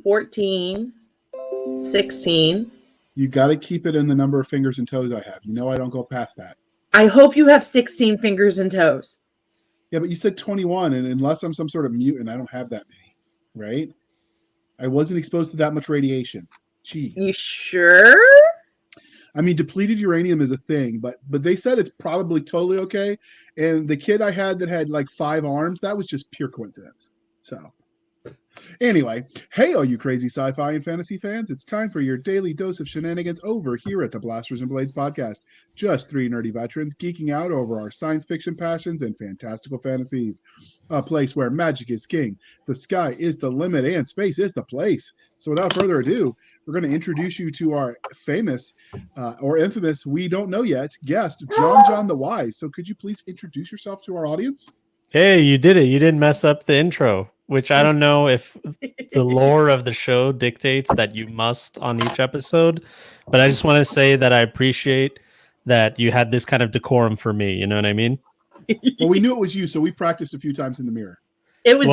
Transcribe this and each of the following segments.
14, 16. You got to keep it in the number of fingers and toes I have. You know I don't go past that. I hope you have 16 fingers and toes. Yeah, but you said 21, and unless I'm some sort of mutant, I don't have that many, right? I wasn't exposed to that much radiation. Jeez. You sure? I mean, depleted uranium is a thing, but they said it's probably totally okay. And the kid I had that had like 5 arms, that was just pure coincidence. So anyway, hey, all you crazy sci-fi and fantasy fans, it's time for your daily dose of shenanigans over here at the Blasters and Blades podcast. Just 3 nerdy veterans geeking out over our science fiction passions and fantastical fantasies. A place where magic is king, the sky is the limit, and space is the place. So without further ado, we're going to introduce you to our famous or infamous, we don't know yet, guest, John the Wise. So could you please introduce yourself to our audience? Hey, you did it. You didn't mess up the intro, which I don't know if the lore of the show dictates that you must on each episode. But I just want to say that I appreciate that you had this kind of decorum for me. You know what I mean? Well, we knew it was you, so we practiced a few times in the mirror. It was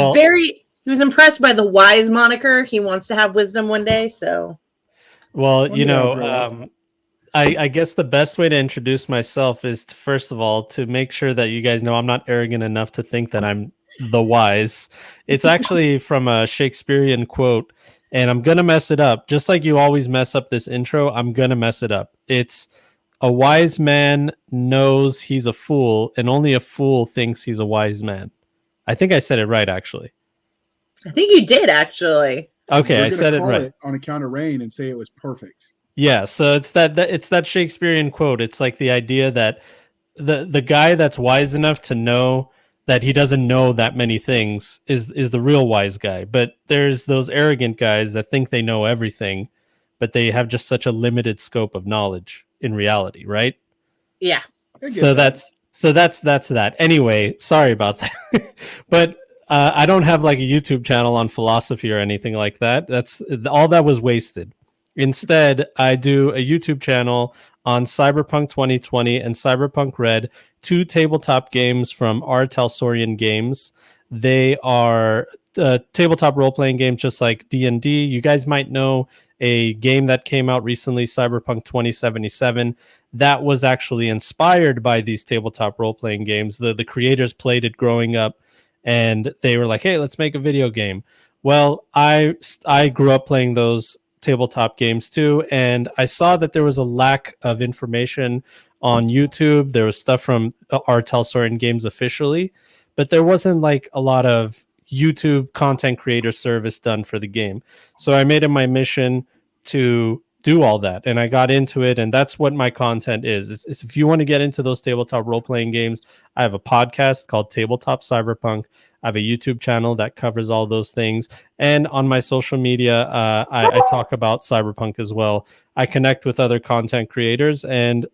he was impressed by the wise moniker. He wants to have wisdom one day, so. Well, you know, I guess the best way to introduce myself is to, first of all, to make sure that you guys know I'm not arrogant enough to think that I'm the wise. It's actually from a Shakespearean quote, and I'm going to mess it up. Just like you always mess up this intro, I'm going to mess it up. It's a wise man knows he's a fool, and only a fool thinks he's a wise man. I think I said it right, actually. I think you did, actually. Okay, I said it right. On account of rain and say it was perfect. Yeah, so it's that Shakespearean quote. It's like the idea that the guy that's wise enough to know that he doesn't know that many things is the real wise guy. But there's those arrogant guys that think they know everything, but they have just such a limited scope of knowledge in reality, right? Yeah. So that's that. Anyway, sorry about that. But I don't have like a YouTube channel on philosophy or anything like that. That's all that was wasted. Instead, I do a YouTube channel on Cyberpunk 2020 and Cyberpunk Red, 2 tabletop games from R. Talsorian Games. They are tabletop role-playing games just like D&D. You guys might know a game that came out recently, Cyberpunk 2077. That was actually inspired by these tabletop role-playing games. The creators played it growing up, and they were like, hey, let's make a video game. Well, I grew up playing those tabletop games too, and I saw that there was a lack of information on YouTube. There was stuff from R. Talsorian Games officially, but there wasn't like a lot of YouTube content creator service done for the game. So I made it my mission to do all that, and I got into it, and that's what my content is. It's if you want to get into those tabletop role-playing games, I have a podcast called Tabletop Cyberpunk. I have a YouTube channel that covers all those things, and on my social media, I talk about Cyberpunk as well. I connect with other content creators, and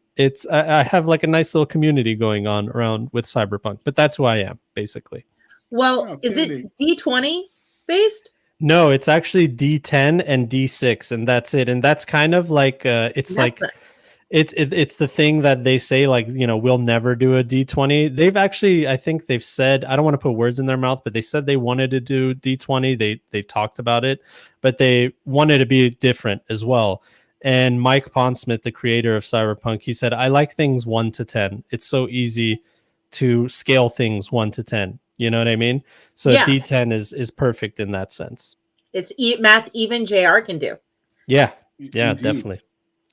I have like a nice little community going on around with Cyberpunk, but that's who I am, basically. Well, is it D20 based? No, it's actually D10 and D6, and that's it. And that's kind of like it's the thing that they say, like, you know, we'll never do a D20. They've actually, I think they've said, I don't want to put words in their mouth, but they said they wanted to do D20. They talked about it, but they wanted to be different as well. And Mike Pondsmith, the creator of Cyberpunk, he said, I like things 1 to 10. It's so easy to scale things 1 to 10. You know what I mean? So yeah. D10 is perfect in that sense. It's math even JR can do. Yeah, Indeed. Definitely.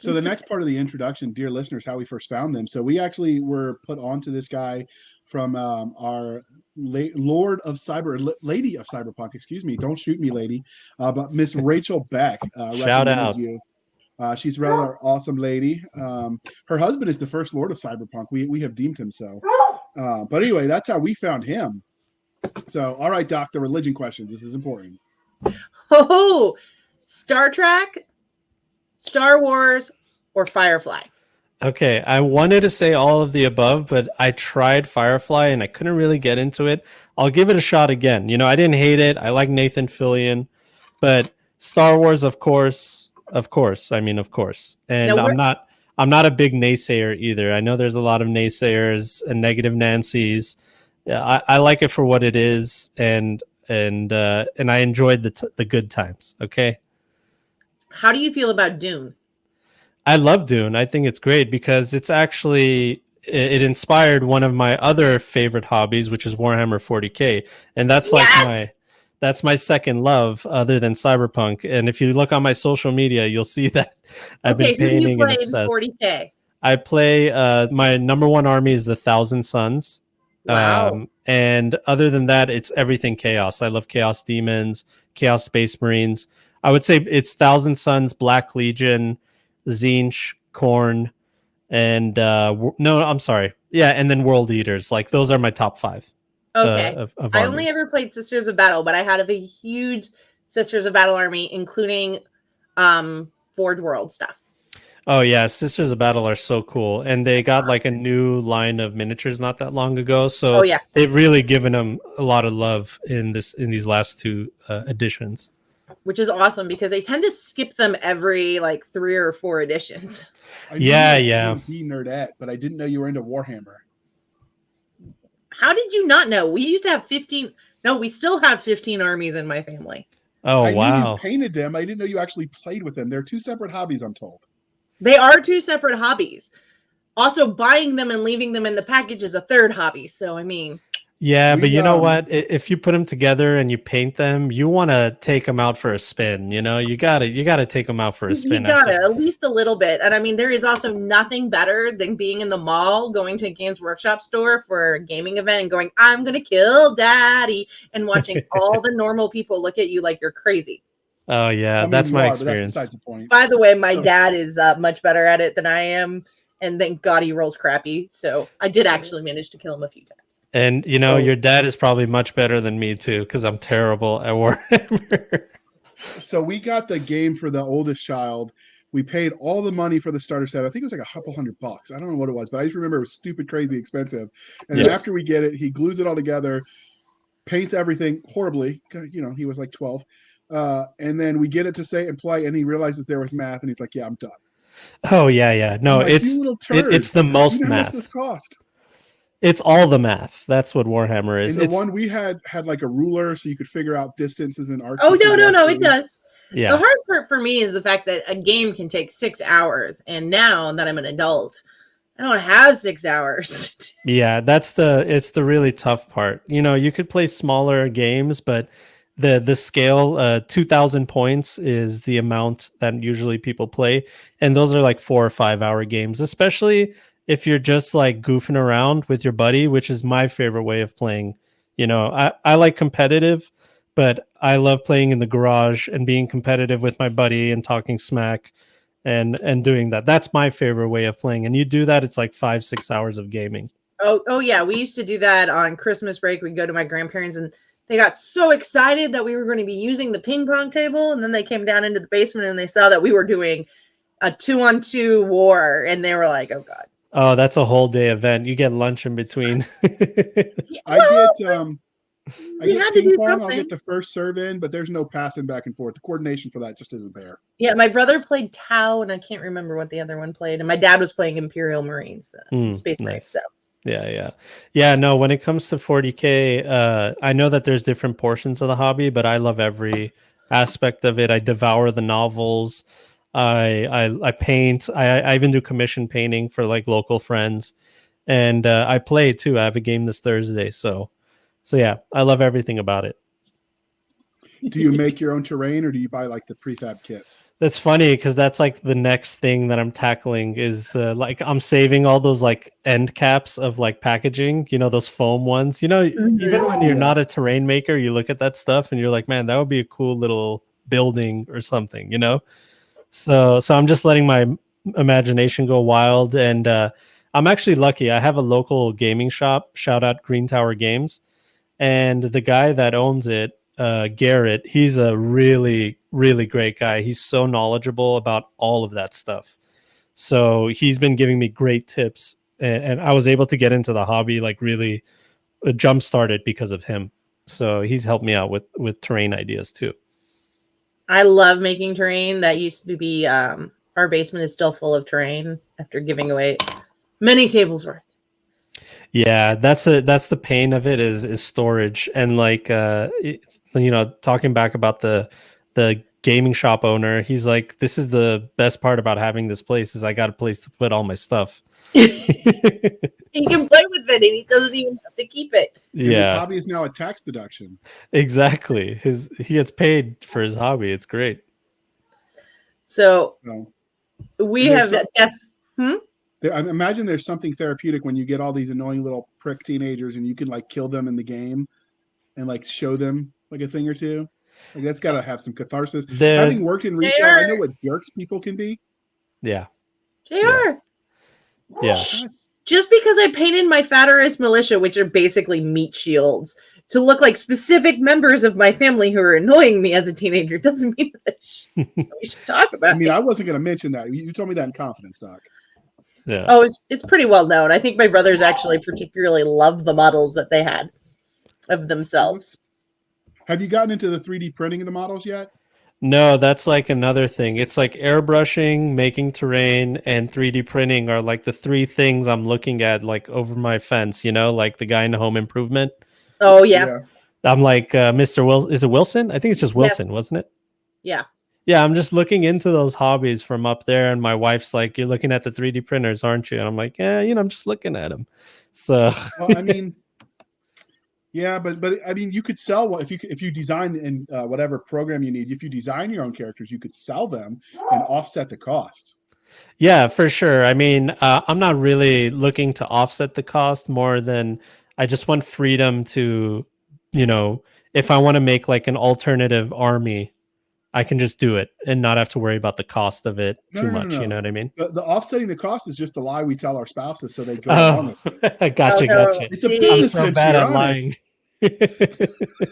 So the next part of the introduction, dear listeners, how we first found them. So we actually were put onto this guy from our Lord of Cyber, Lady of Cyberpunk, excuse me. Don't shoot me, lady. But Miss Rachel Beck. Shout out. You. She's a rather awesome lady. Her husband is the first Lord of Cyberpunk. We have deemed him so. But anyway, that's how we found him. So, all right, Doc, the religion questions. This is important. Oh, Star Trek, Star Wars, or Firefly? Okay, I wanted to say all of the above, but I tried Firefly and I couldn't really get into it. I'll give it a shot again. You know, I didn't hate it. I like Nathan Fillion, but Star Wars, of course. I mean, of course. And I'm not a big naysayer either. I know there's a lot of naysayers and negative Nancys. Yeah, I like it for what it is, and and I enjoyed the good times. Okay. How do you feel about Dune? I love Dune. I think it's great because it's actually it inspired one of my other favorite hobbies, which is Warhammer 40K, and that's like that's my second love other than Cyberpunk. And if you look on my social media, you'll see that I've been Who do you painting and play in obsessed. 40K? I play my number one army is the Thousand Suns. Wow. And other than that, it's everything Chaos. I love Chaos Demons, Chaos Space Marines. I would say it's Thousand Suns, Black Legion, Zinch, Khorne, and no, I'm sorry. Yeah, and then World Eaters. Like those are my top 5. Okay. Of I only armies. ever played Sisters of Battle, but I had a huge Sisters of Battle army, including Forge World stuff. Oh yeah, Sisters of Battle are so cool, and they got like a new line of miniatures not that long ago. So they've really given them a lot of love in these last 2 editions. Which is awesome because they tend to skip them every like 3 or 4 editions. I knew you were D nerdette, but I didn't know you were into Warhammer. How did you not know? We used to have 15. No, we still have 15 armies in my family. Oh, I wow. knew you painted them. I didn't know you actually played with them. They're 2 separate hobbies, I'm told. They are 2 separate hobbies. Also, buying them and leaving them in the package is a third hobby. So, I mean... Yeah, but you know what? If you put them together and you paint them, you want to take them out for a spin. You know, you gotta take them out for a spin. You gotta, at least a little bit. And I mean, there is also nothing better than being in the mall, going to a Games Workshop store for a gaming event and going, I'm gonna kill daddy, and watching all the normal people look at you like you're crazy. Oh yeah, that's my experience. That's besides the point. By the way, my dad is much better at it than I am, and thank God he rolls crappy. So I did actually manage to kill him a few times. And you know, your dad is probably much better than me too, because I'm terrible at Warhammer. So we got the game for the oldest child. We paid all the money for the starter set. I think it was like a couple $100. I don't know what it was, but I just remember it was stupid, crazy expensive. And then after we get it, he glues it all together, paints everything horribly. You know, he was like 12. And then we get it to say and play, and he realizes there was math, and he's like, "Yeah, I'm done." Oh yeah. No, like, it's the most you know math. How much this cost? It's all the math. That's what Warhammer is. And the one we had like a ruler, so you could figure out distances and arcs. Oh no, it does. Yeah. The hard part for me is the fact that a game can take 6 hours, and now that I'm an adult, I don't have 6 hours. Yeah, it's the really tough part. You know, you could play smaller games, but the scale, 2,000 points is the amount that usually people play, and those are like 4 or 5 hour games, especially if you're just like goofing around with your buddy, which is my favorite way of playing. You know, I like competitive, but I love playing in the garage and being competitive with my buddy and talking smack and doing that. That's my favorite way of playing. And you do that, it's like 5-6 hours of gaming. Oh yeah. We used to do that on Christmas break. We'd go to my grandparents, and they got so excited that we were going to be using the ping pong table. And then they came down into the basement and they saw that we were doing a 2-on-2 war. And they were like, oh God. Oh, that's a whole day event. You get lunch in between. I get ping pong. I'll get the first serve in, but there's no passing back and forth. The coordination for that just isn't there. Yeah, my brother played Tau, and I can't remember what the other one played. And my dad was playing Imperial Marines, Space Marines. So. Yeah. No, when it comes to 40K, I know that there's different portions of the hobby, but I love every aspect of it. I devour the novels. I paint. I even do commission painting for like local friends, and I play too. I have a game this Thursday, so yeah, I love everything about it. Do you make your own terrain, or do you buy like the prefab kits? That's funny because that's like the next thing that I'm tackling is like I'm saving all those like end caps of like packaging, you know, those foam ones. You know, even when you're not a terrain maker, you look at that stuff and you're like, man, that would be a cool little building or something, you know. So I'm just letting my imagination go wild, and I'm actually lucky. I have a local gaming shop. Shout out Green Tower Games, and the guy that owns it, Garrett, he's a really, really great guy. He's so knowledgeable about all of that stuff. So he's been giving me great tips, and I was able to get into the hobby like really jump started because of him. So he's helped me out with terrain ideas too. I love making terrain. That used to be our basement is still full of terrain after giving away many tables worth. Yeah, that's the pain of it is storage, and like talking back about the gaming shop owner. He's like, this is the best part about having this place is I got a place to put all my stuff. He can play with it and he doesn't even have to keep it. And his Yeah, hobby is now a tax deduction. exactly. He gets paid for his hobby. It's great. So So, we and have there's I imagine there's something therapeutic when you get all these annoying little prick teenagers and you can like kill them in the game and like show them like a thing or two. Like that's got to have some catharsis. Having worked in retail, I know what jerks people can be. Yeah. JR. Yeah. Just because I painted my Faterist militia, which are basically meat shields, to look like specific members of my family who are annoying me as a teenager doesn't mean that we should talk about it. I wasn't going to mention that. You told me that in confidence, Doc. Yeah. Oh, it's pretty well known. I think my brothers actually particularly loved the models that they had of themselves. Have you gotten into the 3D printing of the models yet? No, that's like another thing. It's like airbrushing, making terrain, and 3D printing are like the three things I'm looking at like over my fence, like the guy in Home Improvement. Oh, yeah. I'm like, Mr. Wilson. Is it Wilson? I think it's just Wilson, Yes. Wasn't it? Yeah. Yeah, I'm just looking into those hobbies from up there, and my wife's like, "You're looking at the 3D printers, aren't you?" And I'm like, "Yeah, I'm just looking at them." So, well, I mean, yeah, but I mean, you could sell if you design in whatever program you need. If you design your own characters, you could sell them and offset the cost. Yeah, for sure. I mean, I'm not really looking to offset the cost more than I just want freedom to, if I want to make like an alternative army, I can just do it and not have to worry about the cost of it too much. No. You know what I mean? The offsetting the cost is just a lie we tell our spouses so they go along with it. I gotcha. It's a business I'm so bad at lying. No,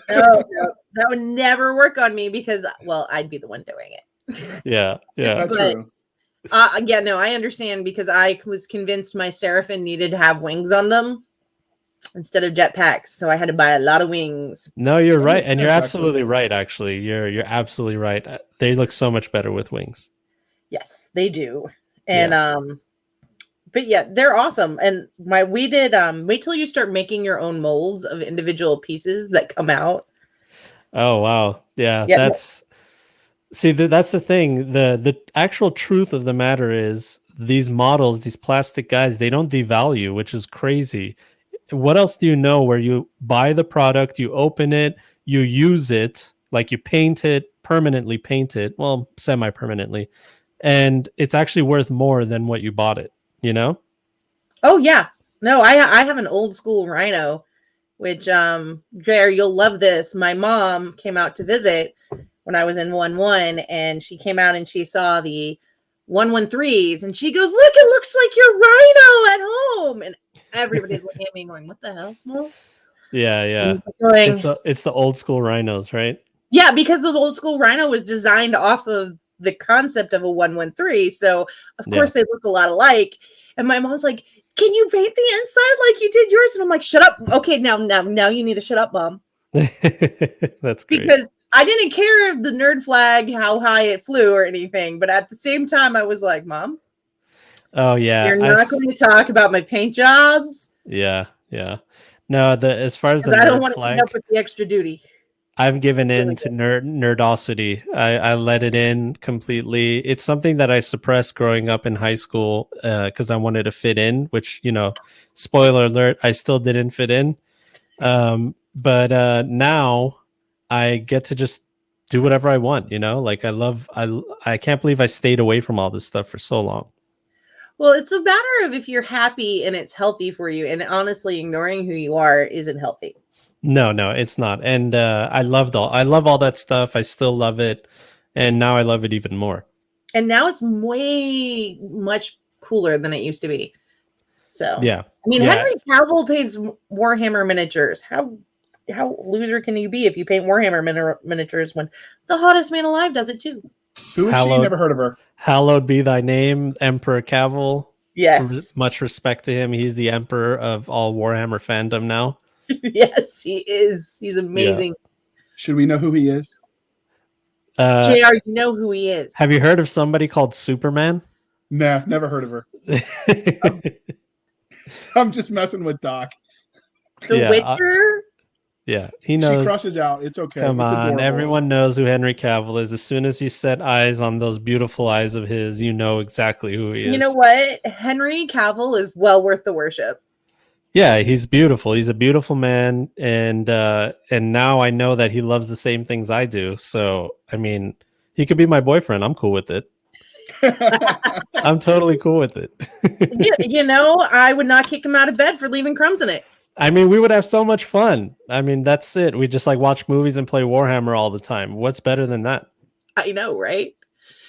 that would never work on me because, well, I'd be the one doing it. Yeah. That's true. No, I understand because I was convinced my Seraphim needed to have wings on them instead of jetpacks, so I had to buy a lot of wings. No, you're right, and you're absolutely right. Actually, you're absolutely right. They look so much better with wings. Yes, they do, and but yeah, they're awesome. And we did wait till you start making your own molds of individual pieces that come out. Oh wow, yeah. That's the thing. The actual truth of the matter is these models, these plastic guys, they don't devalue, which is crazy. What else do you know where you buy the product, you open it, you use it, like you permanently paint it, well, semi-permanently, and it's actually worth more than what you bought it, Oh, yeah. No, I have an old school Rhino, which, Jer, you'll love this. My mom came out to visit when I was in 1-1, and she came out and she saw the 113s, and she goes, "Look, it looks like your Rhino at home." And everybody's looking at me going, "What the hell, Small?" Yeah. It's the old school Rhinos, right? Yeah, because the old school Rhino was designed off of the concept of a 113. So, of course, they look a lot alike. And my mom's like, "Can you paint the inside like you did yours?" And I'm like, "Shut up. Okay, now you need to shut up, Mom." That's great. Because I didn't care if the nerd flag, how high it flew or anything. But at the same time, I was like, "Mom, oh yeah, you're not going to talk about my paint jobs." Yeah. No, as far as the I don't want flag, to end up with the extra duty. I've given in to nerdosity. I let it in completely. It's something that I suppressed growing up in high school because I wanted to fit in, which, spoiler alert, I still didn't fit in. But now I get to just do whatever I want, like I can't believe I stayed away from all this stuff for so long. Well, it's a matter of if you're happy and it's healthy for you, and honestly, ignoring who you are isn't healthy. No, it's not. And I love all that stuff. I still love it. And now I love it even more. And now it's way much cooler than it used to be. So, yeah. I mean, Henry Cavill paints Warhammer miniatures. How loser can you be if you paint Warhammer miniatures when the hottest man alive does it too? Who is she? Never heard of her. Hallowed be thy name, Emperor Cavill. Yes. Much respect to him. He's the emperor of all Warhammer fandom now. Yes, he is. He's amazing. Yeah. Should we know who he is? JR, you know who he is. Have you heard of somebody called Superman? Nah, never heard of her. I'm just messing with Doc. The Witcher? Yeah, he She knows. crushes out. It's okay. Come it's on, adorable. everyone knows who Henry Cavill is. As soon as you set eyes on those beautiful eyes of his, you know exactly who he is. You know what? Henry Cavill is well worth the worship. Yeah, he's beautiful. He's a beautiful man, and now I know that he loves the same things I do. So, I mean, he could be my boyfriend. I'm cool with it. I'm totally cool with it. You know, I would not kick him out of bed for leaving crumbs in it. I mean, we would have so much fun. I mean, that's it. We just like watch movies and play Warhammer all the time. What's better than that? I know, right?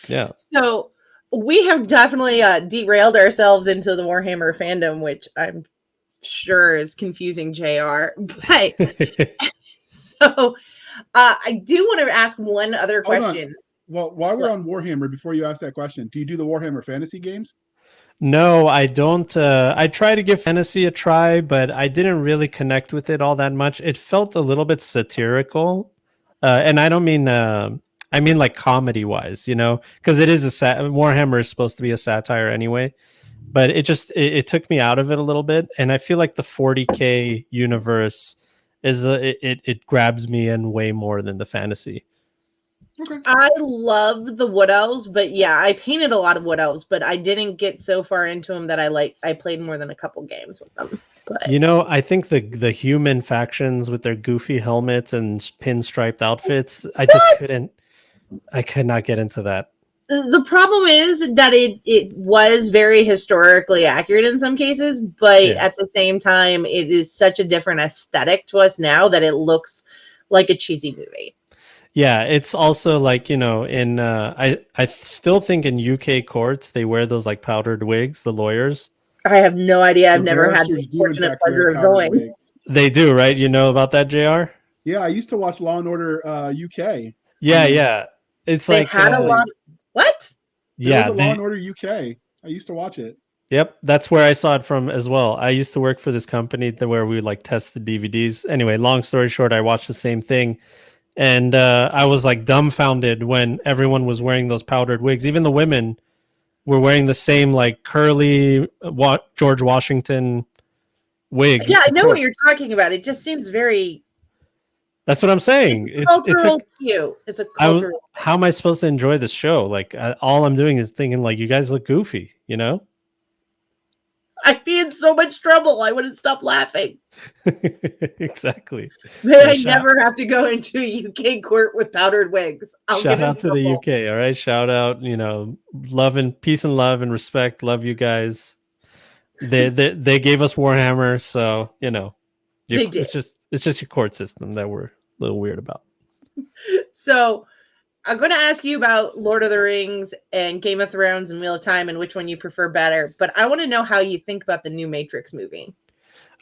Yeah. So we have definitely derailed ourselves into the Warhammer fandom, which I'm sure is confusing JR. But so I do want to ask one other question. Well, while we're on Warhammer, before you ask that question, do you do the Warhammer fantasy games? No, I don't. I try to give fantasy a try, but I didn't really connect with it all that much. It felt a little bit satirical, and I don't mean. I mean like comedy wise, you know, because it is Warhammer is supposed to be a satire anyway. But it took me out of it a little bit, and I feel like the 40K universe is it grabs me in way more than the fantasy. Okay. I love the Wood Elves, but yeah, I painted a lot of Wood Elves, but I didn't get so far into them that I played more than a couple games with them. But you know, I think the human factions with their goofy helmets and pinstriped outfits, I could not get into that. The problem is that it was very historically accurate in some cases, but at the same time, it is such a different aesthetic to us now that it looks like a cheesy movie. Yeah, it's also like, you know, in I still think in UK courts they wear those like powdered wigs, the lawyers. I have no idea. I've never had the fortunate pleasure of going. Wig. They do, right? You know about that, JR? Yeah, I used to watch Law and Order UK. Yeah. It's they like had a lot. What? Yeah, Law and Order UK. I used to watch it. Yep, that's where I saw it from as well. I used to work for this company where we like test the DVDs. Anyway, long story short, I watched the same thing. And I was like dumbfounded when everyone was wearing those powdered wigs. Even the women were wearing the same like curly George Washington wig. Yeah, I know what you're talking about. It just seems very. That's what I'm saying. It's cultural cue. It's a cultural. How am I supposed to enjoy this show? Like all I'm doing is thinking like you guys look goofy, you know? I'd be in so much trouble. I wouldn't stop laughing. Exactly. May I never have to go into a UK court with powdered wigs. Shout out to the UK. All right. Shout out, you know, peace and love and respect. Love you guys. They gave us Warhammer. So, you know, it's just your court system that we're a little weird about. So I'm going to ask you about Lord of the Rings and Game of Thrones and Wheel of Time and which one you prefer better. But I want to know how you think about the new Matrix movie.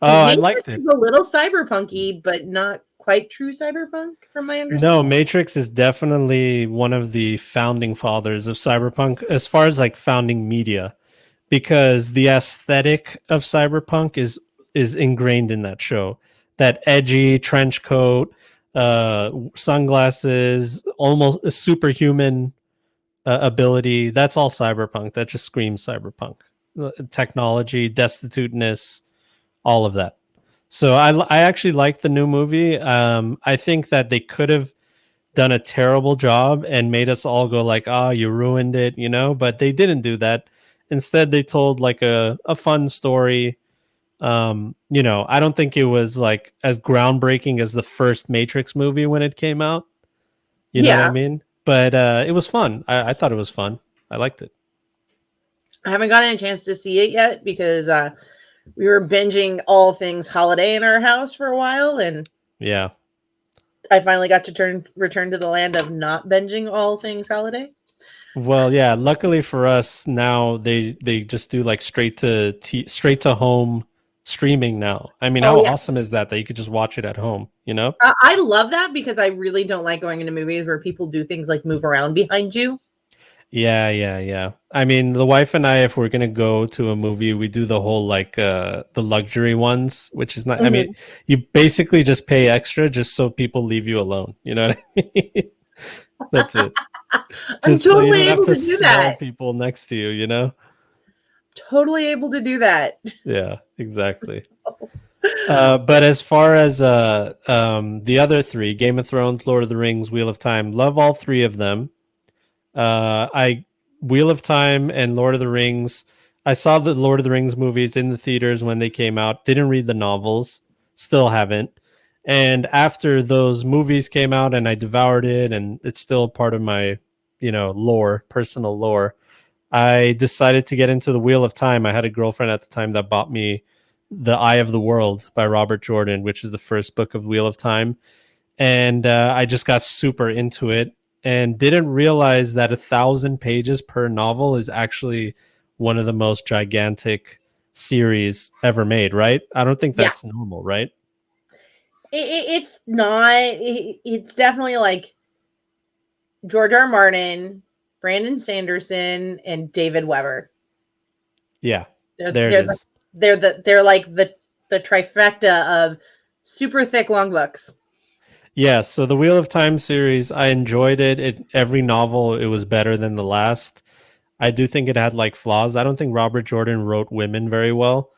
Oh, I liked it. It's a little cyberpunky, but not quite true cyberpunk, from my understanding. No, Matrix is definitely one of the founding fathers of cyberpunk as far as like founding media, because the aesthetic of cyberpunk is ingrained in that show. That edgy trench coat, sunglasses, almost a superhuman ability. That's all cyberpunk. That just screams cyberpunk. Technology, destituteness, all of that. So I actually like the new movie. I think that they could have done a terrible job and made us all go like, you ruined it, you know, but they didn't do that. Instead, they told like a fun story. You know, I don't think it was like as groundbreaking as the first Matrix movie when it came out. You know what I mean? But it was fun. I thought it was fun. I liked it. I haven't gotten a chance to see it yet because we were binging all things holiday in our house for a while, and I finally got to return to the land of not binging all things holiday. Well, yeah, luckily for us now they just do like straight to home streaming now. I mean, how awesome is that you could just watch it at home, you know? I love that because I really don't like going into movies where people do things like move around behind you. Yeah. I mean, the wife and I, if we're gonna go to a movie, we do the whole like the luxury ones, which is not. Mm-hmm. I mean, you basically just pay extra just so people leave you alone. You know what I mean? That's it. I'm totally able to do that. People next to you, you know. Totally able to do that. Yeah, exactly. But as far as the other three, Game of Thrones, Lord of the Rings, Wheel of Time, love all three of them. I Wheel of Time and Lord of the Rings. I saw the Lord of the Rings movies in the theaters when they came out. Didn't read the novels. Still haven't. And after those movies came out and I devoured it, and it's still part of my, lore, personal lore, I decided to get into the Wheel of Time. I had a girlfriend at the time that bought me The Eye of the World by Robert Jordan, which is the first book of Wheel of Time. And I just got super into it and didn't realize that 1,000 pages per novel is actually one of the most gigantic series ever made, right? I don't think that's normal, right? It's not. It's definitely like George R. R. Martin, Brandon Sanderson, and David Weber. Yeah, they're like the trifecta of super thick long books. Yeah, so the Wheel of Time series, I enjoyed it. Every novel, it was better than the last. I do think it had like flaws. I don't think Robert Jordan wrote women very well.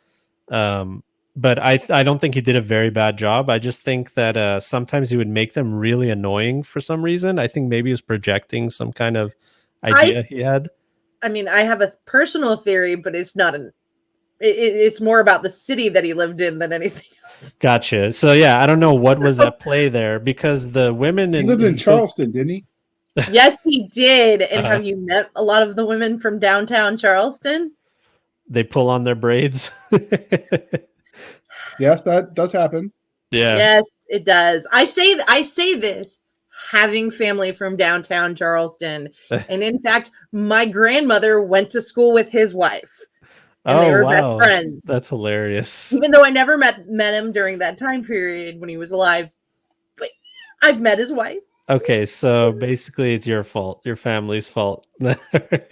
But I don't think he did a very bad job. I just think that sometimes he would make them really annoying for some reason. I think maybe he was projecting some kind of idea he had. I mean, I have a personal theory, but it's not it's more about the city that he lived in than anything else. Gotcha. So yeah, I don't know what was at play there, because the women he lived in Charleston, didn't he? Yes, he did. And have you met a lot of the women from downtown Charleston? They pull on their braids. Yes, that does happen. Yeah. Yes, it does. I say this having family from downtown Charleston. And in fact, my grandmother went to school with his wife. And they were best friends. That's hilarious. Even though I never met him during that time period when he was alive. But I've met his wife. Okay, so basically it's your fault, your family's fault.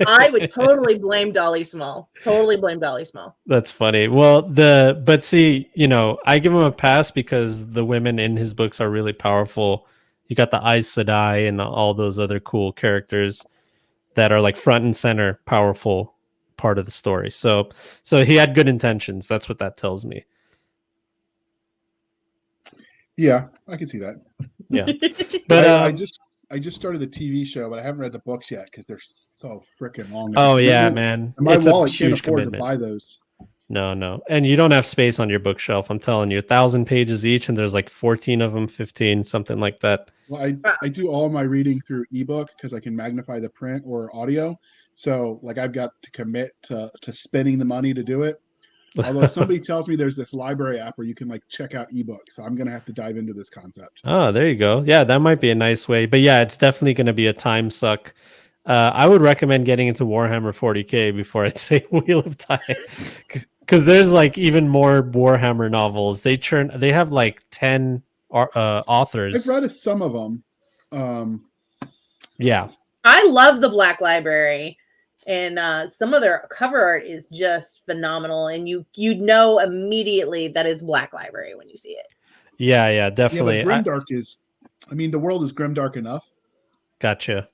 I would totally blame Dolly Small. Totally blame Dolly Small. That's funny. Well, but see, I give him a pass because the women in his books are really powerful. You got the Aes Sedai and all those other cool characters that are like front and center, powerful part of the story. So he had good intentions. That's what that tells me. Yeah, I can see that. Yeah, but I just started the TV show, but I haven't read the books yet because they're so freaking long. Oh yeah, man! My it's wallet a can't huge afford commitment. to buy those. No, and you don't have space on your bookshelf. I'm telling you, 1,000 pages each, and there's like 14 of them, 15, something like that. Well, I do all my reading through ebook because I can magnify the print or audio. So like I've got to commit to spending the money to do it. Although somebody tells me there's this library app where you can like check out ebooks, so I'm gonna have to dive into this concept. Oh, there you go. Yeah, that might be a nice way. But yeah, it's definitely going to be a time suck. I would recommend getting into Warhammer 40K before I'd say Wheel of Time, because there's like even more Warhammer novels. They have like 10 authors. I've read some of them. Yeah, I love the Black Library. And some of their cover art is just phenomenal, and you'd know immediately that it's Black Library when you see it. Yeah, definitely. Yeah, but grimdark is, I mean, the world is grimdark enough. Gotcha.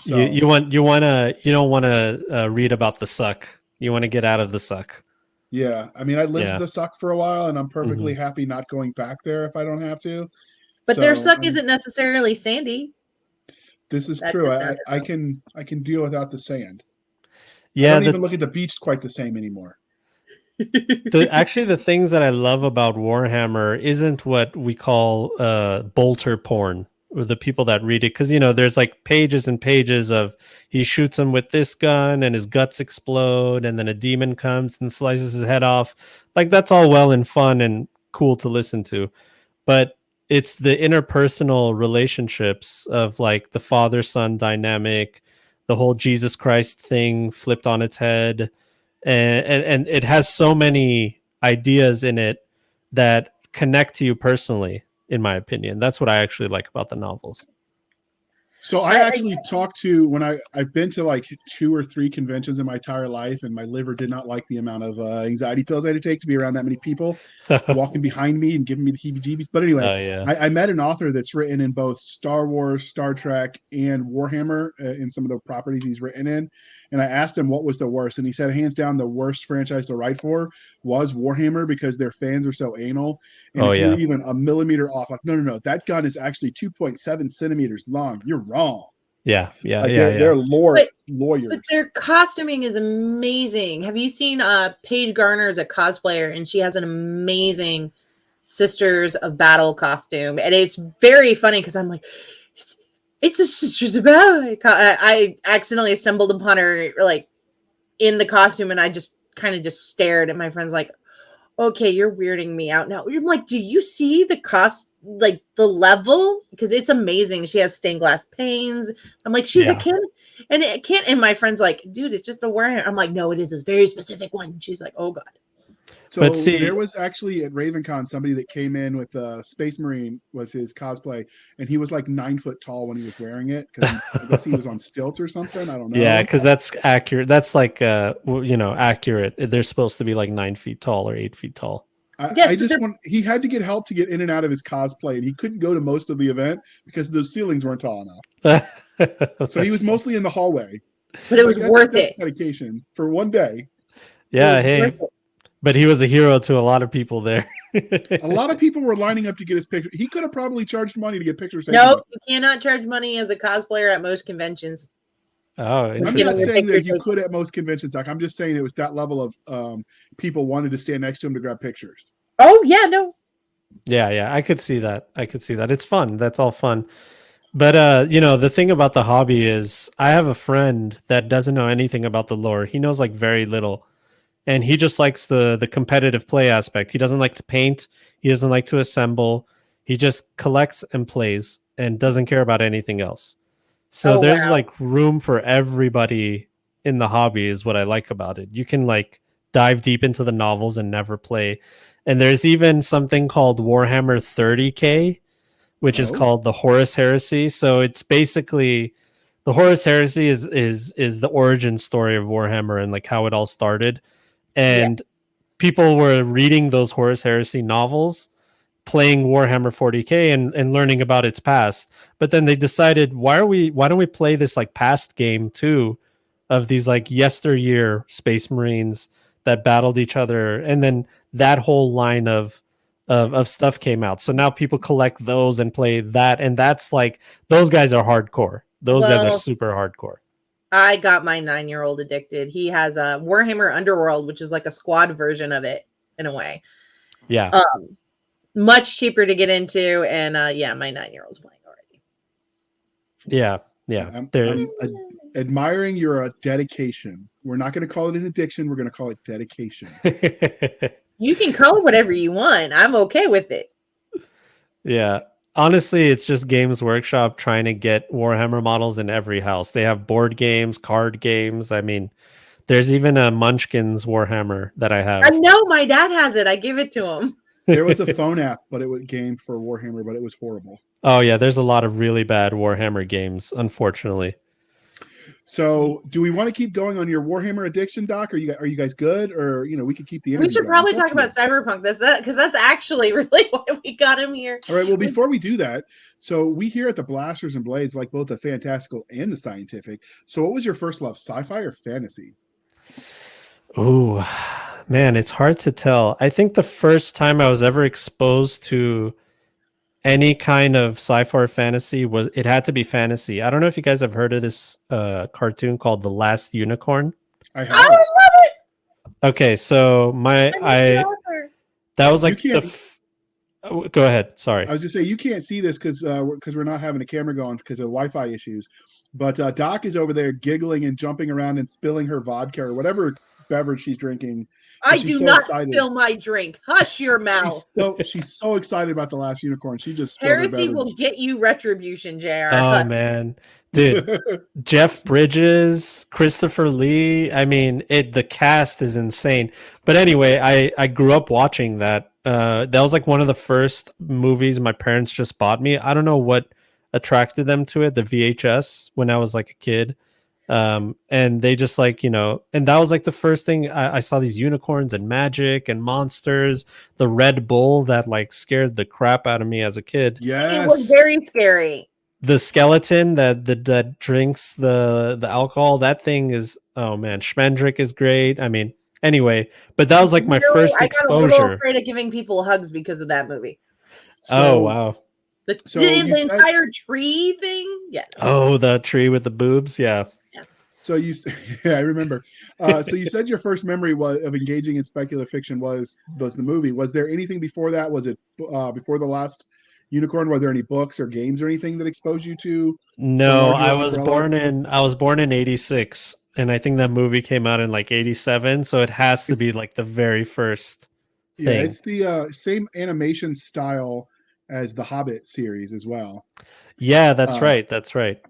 So, you don't want to read about the suck. You want to get out of the suck. Yeah, I mean, I lived the suck for a while, and I'm perfectly happy not going back there if I don't have to. But their suck isn't necessarily sandy. This is true. I can deal without the sand. Yeah, I don't even look at the beach quite the same anymore. Actually, the things that I love about Warhammer isn't what we call bolter porn, or the people that read it, because there's like pages and pages of he shoots him with this gun and his guts explode, and then a demon comes and slices his head off. Like that's all well and fun and cool to listen to, but it's the interpersonal relationships of like the father-son dynamic, the whole Jesus Christ thing flipped on its head. And it has so many ideas in it that connect to you personally, in my opinion. That's what I actually like about the novels. So I actually talked to when I've been to like 2 or 3 conventions in my entire life, and my liver did not like the amount of anxiety pills I had to take to be around that many people walking behind me and giving me the heebie-jeebies. But anyway, Yeah. I met an author that's written in both Star Wars, Star Trek, and Warhammer in some of the properties he's written in. And I asked him what was the worst, and he said hands down the worst franchise to write for was Warhammer because their fans are so anal. And if you're even a millimeter off, like no, that gun is actually 2.7 centimeters long. You're wrong. Yeah. They're lawyers. But their costuming is amazing. Have you seen Paige Garner as a cosplayer, and she has an amazing Sisters of Battle costume, and it's very funny because I'm like, it's a Sisters of Battle. I accidentally stumbled upon her like in the costume, and I just kind of just stared at my friends like, okay, you're weirding me out now. I'm like, do you see the like the level? Because it's amazing. She has stained glass panes. I'm like, she's a kid, and it can't. And my friend's like, dude, it's just the wearing. I'm like, no, it is a very specific one. She's like, oh god. So there was actually at RavenCon somebody that came in with a Space Marine was his cosplay, and he was like 9 foot tall when he was wearing it because I guess he was on stilts or something. I don't know. Yeah, because that's accurate. That's like accurate. They're supposed to be like 9 feet tall or 8 feet tall. He had to get help to get in and out of his cosplay, and he couldn't go to most of the event because those ceilings weren't tall enough. So he was mostly in the hallway. But it was worth it. Dedication for one day. Yeah, hey. But he was a hero to a lot of people there. A lot of people were lining up to get his picture. He could have probably charged money to get pictures. No, you cannot charge money as a cosplayer at most conventions. Oh, I'm not saying that you could at most conventions, Doc. I'm just saying it was that level of people wanted to stand next to him to grab pictures. Oh, yeah, no. Yeah, I could see that. It's fun. That's all fun. But, the thing about the hobby is I have a friend that doesn't know anything about the lore. He knows like very little. And he just likes the competitive play aspect. He doesn't like to paint. He doesn't like to assemble. He just collects and plays and doesn't care about anything else. So there's like room for everybody in the hobby is what I like about it. You can like dive deep into the novels and never play. And there's even something called Warhammer 30K, which is called the Horus Heresy. So it's basically the Horus Heresy is the origin story of Warhammer and like how it all started. And people were reading those Horus Heresy novels, playing Warhammer 40K and learning about its past. But then they decided, why don't we play this like past game too of these like yesteryear Space Marines that battled each other. And then that whole line of stuff came out. So now people collect those and play that. And that's like, those guys are hardcore. Those guys are super hardcore. I got my 9-year-old addicted. He has a Warhammer Underworld, which is like a squad version of it in a way. Yeah. Much cheaper to get into. And my 9-year-old's playing already. Yeah. I'm admiring your dedication. We're not going to call it an addiction. We're going to call it dedication. You can call it whatever you want. I'm okay with it. Yeah. Honestly, it's just Games Workshop trying to get Warhammer models in every house. They have board games, card games. I mean, there's even a Munchkins Warhammer that I have. I know my dad has it. I give it to him. There was a phone app, but it was game for Warhammer, but it was horrible. Oh yeah, there's a lot of really bad Warhammer games, unfortunately. So, do we want to keep going on your Warhammer addiction, Doc? Are you guys good, or we could keep the interview? We should probably talk about Cyberpunk. Because that's actually really why we got him here. All right. Well, before we do that, so we here at the Blasters and Blades like both the fantastical and the scientific. So, what was your first love, sci-fi or fantasy? Ooh, man, it's hard to tell. I think the first time I was ever exposed to any kind of sci-fi or fantasy it had to be fantasy. I don't know if you guys have heard of this cartoon called The Last Unicorn. I have. I love it. Okay, so that was like go ahead. Sorry. I was just saying you can't see this because we're not having a camera going because of Wi-Fi issues. But Doc is over there giggling and jumping around and spilling her vodka or whatever beverage she's drinking. I do not spill my drink. Hush your mouth. She's so excited about The Last Unicorn. She just Heresy will get you retribution, JR. Oh man, dude, Jeff Bridges, Christopher Lee. I mean, the cast is insane. But anyway, I grew up watching that. That was like one of the first movies my parents just bought me. I don't know what attracted them to it, the VHS, when I was like a kid. And they just like, and that was like the first thing I saw, these unicorns and magic and monsters, the Red Bull that like scared the crap out of me as a kid. It was Yes. very scary. The skeleton that drinks the alcohol, that thing is, oh man, Schmendrick is great. I mean, anyway, but that was like my first I got a little exposure. afraid of giving people hugs because of that movie. Oh wow. The entire tree thing? Yeah. Oh, the tree with the boobs, yeah. So yeah, I remember. So you said your first memory of engaging in speculative fiction was the movie. Was there anything before that? Was it before The Last Unicorn? Were there any books or games or anything that exposed you to? No, I was born in 86, and I think that movie came out in like 87, so it has to be like the very first thing. Yeah, it's the same animation style as the Hobbit series as well. Yeah, that's right. That's right.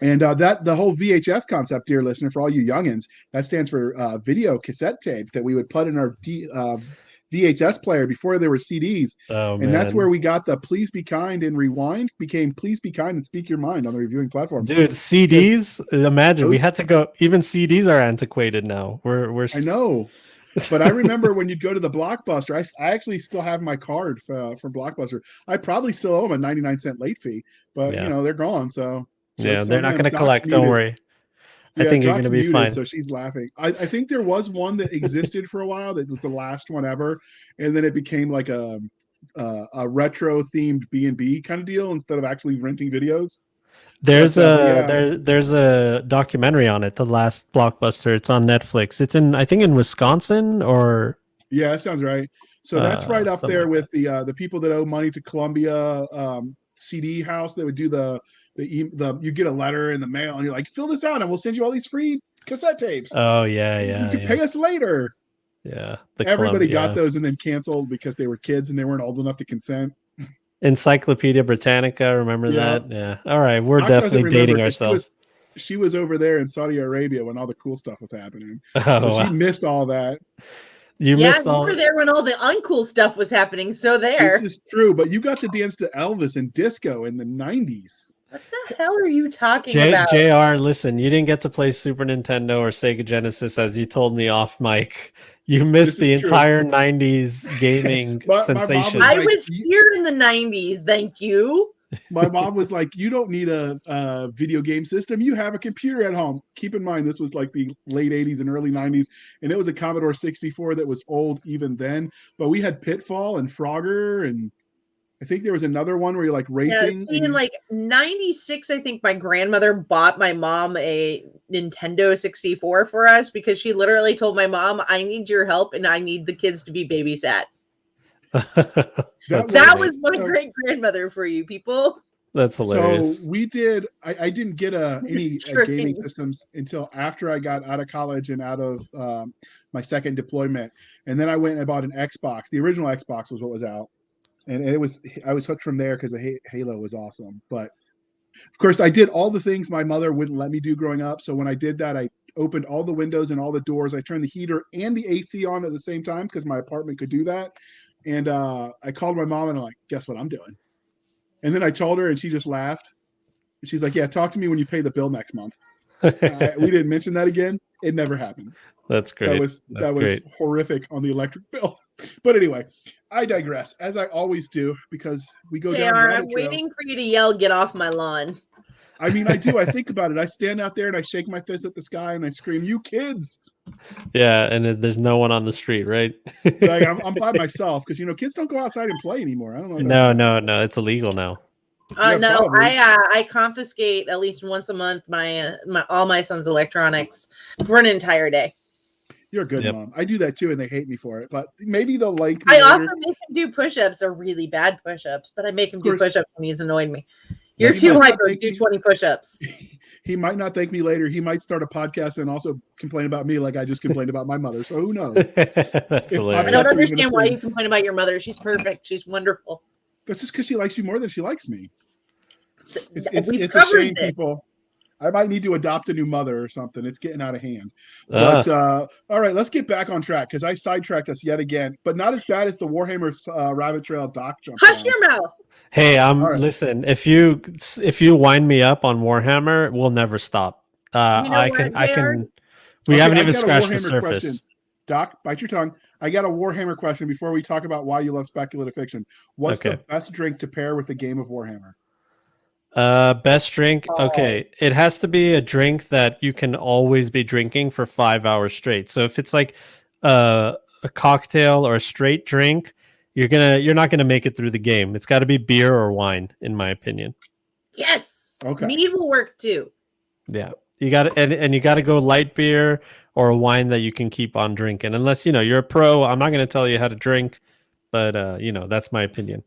And the whole VHS concept, dear listener, for all you youngins, that stands for video cassette tapes that we would put in our VHS player before there were CDs. Oh, and that's where we got the Please Be Kind and Rewind became Please Be Kind and Speak Your Mind on the reviewing platforms. Dude, CDs, imagine we had to go, even CDs are antiquated now. I know. But I remember when you'd go to the Blockbuster, I actually still have my card for Blockbuster. I probably still owe them a 99-cent late fee, but they're gone. So yeah, they're not going to collect. Don't worry. I think you're going to be fine. So she's laughing. I think there was one that existed for a while that was the last one ever, and then it became like a retro themed B&B kind of deal instead of actually renting videos. There's a documentary on it, The Last Blockbuster. It's on Netflix. It's I think in Wisconsin or yeah, that sounds right. So that's right up there with the people that owe money to Columbia CD house. They would do you get a letter in the mail and you're like, fill this out and we'll send you all these free cassette tapes. Oh yeah. You can pay us later. Yeah. Everybody got those and then canceled because they were kids and they weren't old enough to consent. Encyclopedia Britannica, remember that? Yeah. All right, we're definitely dating ourselves. She was over there in Saudi Arabia when all the cool stuff was happening. Oh, so she missed all that. You were there when all the uncool stuff was happening. So there. This is true, but you got to dance to Elvis and disco in the 90s. What the hell are you talking about? JR, listen, you didn't get to play Super Nintendo or Sega Genesis as you told me off mic. You missed the entire 90s gaming sensation. I was here in the 90s, thank you. My mom was like, you don't need a video game system. You have a computer at home. Keep in mind, this was like the late 80s and early 90s, and it was a Commodore 64 that was old even then. But we had Pitfall and Frogger, and I think there was another one where you're like racing. Yeah, in like 96, I think my grandmother bought my mom a Nintendo 64 for us because she literally told my mom, I need your help and I need the kids to be babysat. that was my great grandmother for you people. That's hilarious. So we did. I didn't get any gaming systems until after I got out of college and out of my second deployment, and then I went and bought an Xbox. The original Xbox was what was out, and I was hooked from there because Halo was awesome. But of course, I did all the things my mother wouldn't let me do growing up. So when I did that, I opened all the windows and all the doors. I turned the heater and the AC on at the same time because my apartment could do that. And I called my mom and I'm like, guess what I'm doing? And then I told her and she just laughed. She's like, yeah, talk to me when you pay the bill next month. We didn't mention that again. It never happened. That's great. That was horrific on the electric bill. But anyway, I digress, as I always do, because we go down rabbit I'm waiting for you to yell, get off my lawn. I mean, I do. I think about it. I stand out there and I shake my fist at the sky and I scream, you kids. Yeah, and there's no one on the street, right? Like, I'm by myself because, kids don't go outside and play anymore. I don't know. No. It's illegal now. No, I confiscate at least once a month my all my son's electronics for an entire day. You're a good mom. I do that too, and they hate me for it. But maybe they'll like me. I also make him do push-ups, or really bad push-ups, but I make him do push-ups when he's annoyed me. You're too hyper. Do 20 push-ups. He might not thank me later. He might start a podcast and also complain about me, like I just complained about my mother. So who knows? That's hilarious. I don't understand why you complain about your mother. She's perfect. She's wonderful. That's just because she likes you more than she likes me. It's a shame, people. I might need to adopt a new mother or something. It's getting out of hand. Ah. But all right, let's get back on track because I sidetracked us yet again, but not as bad as the Warhammer Rabbit Trail Doc jumped Hush on. your mouth. Hey, All right. listen. If you wind me up on Warhammer, we'll never stop. You know I what, can. JR? We Okay, haven't I even got a scratched the Warhammer surface. question. Doc, bite your tongue. I got a Warhammer question before we talk about why you love speculative fiction. What's the Okay. best drink to pair with the game of Warhammer? Best drink. Oh. Okay, it has to be a drink that you can always be drinking for 5 hours straight. So if it's like a cocktail or a straight drink, you're not gonna make it through the game. It's got to be beer or wine, in my opinion. Yes. Okay. Mead will work too. Yeah, you got to and you got to go light beer or a wine that you can keep on drinking. Unless you're a pro, I'm not gonna tell you how to drink, but that's my opinion.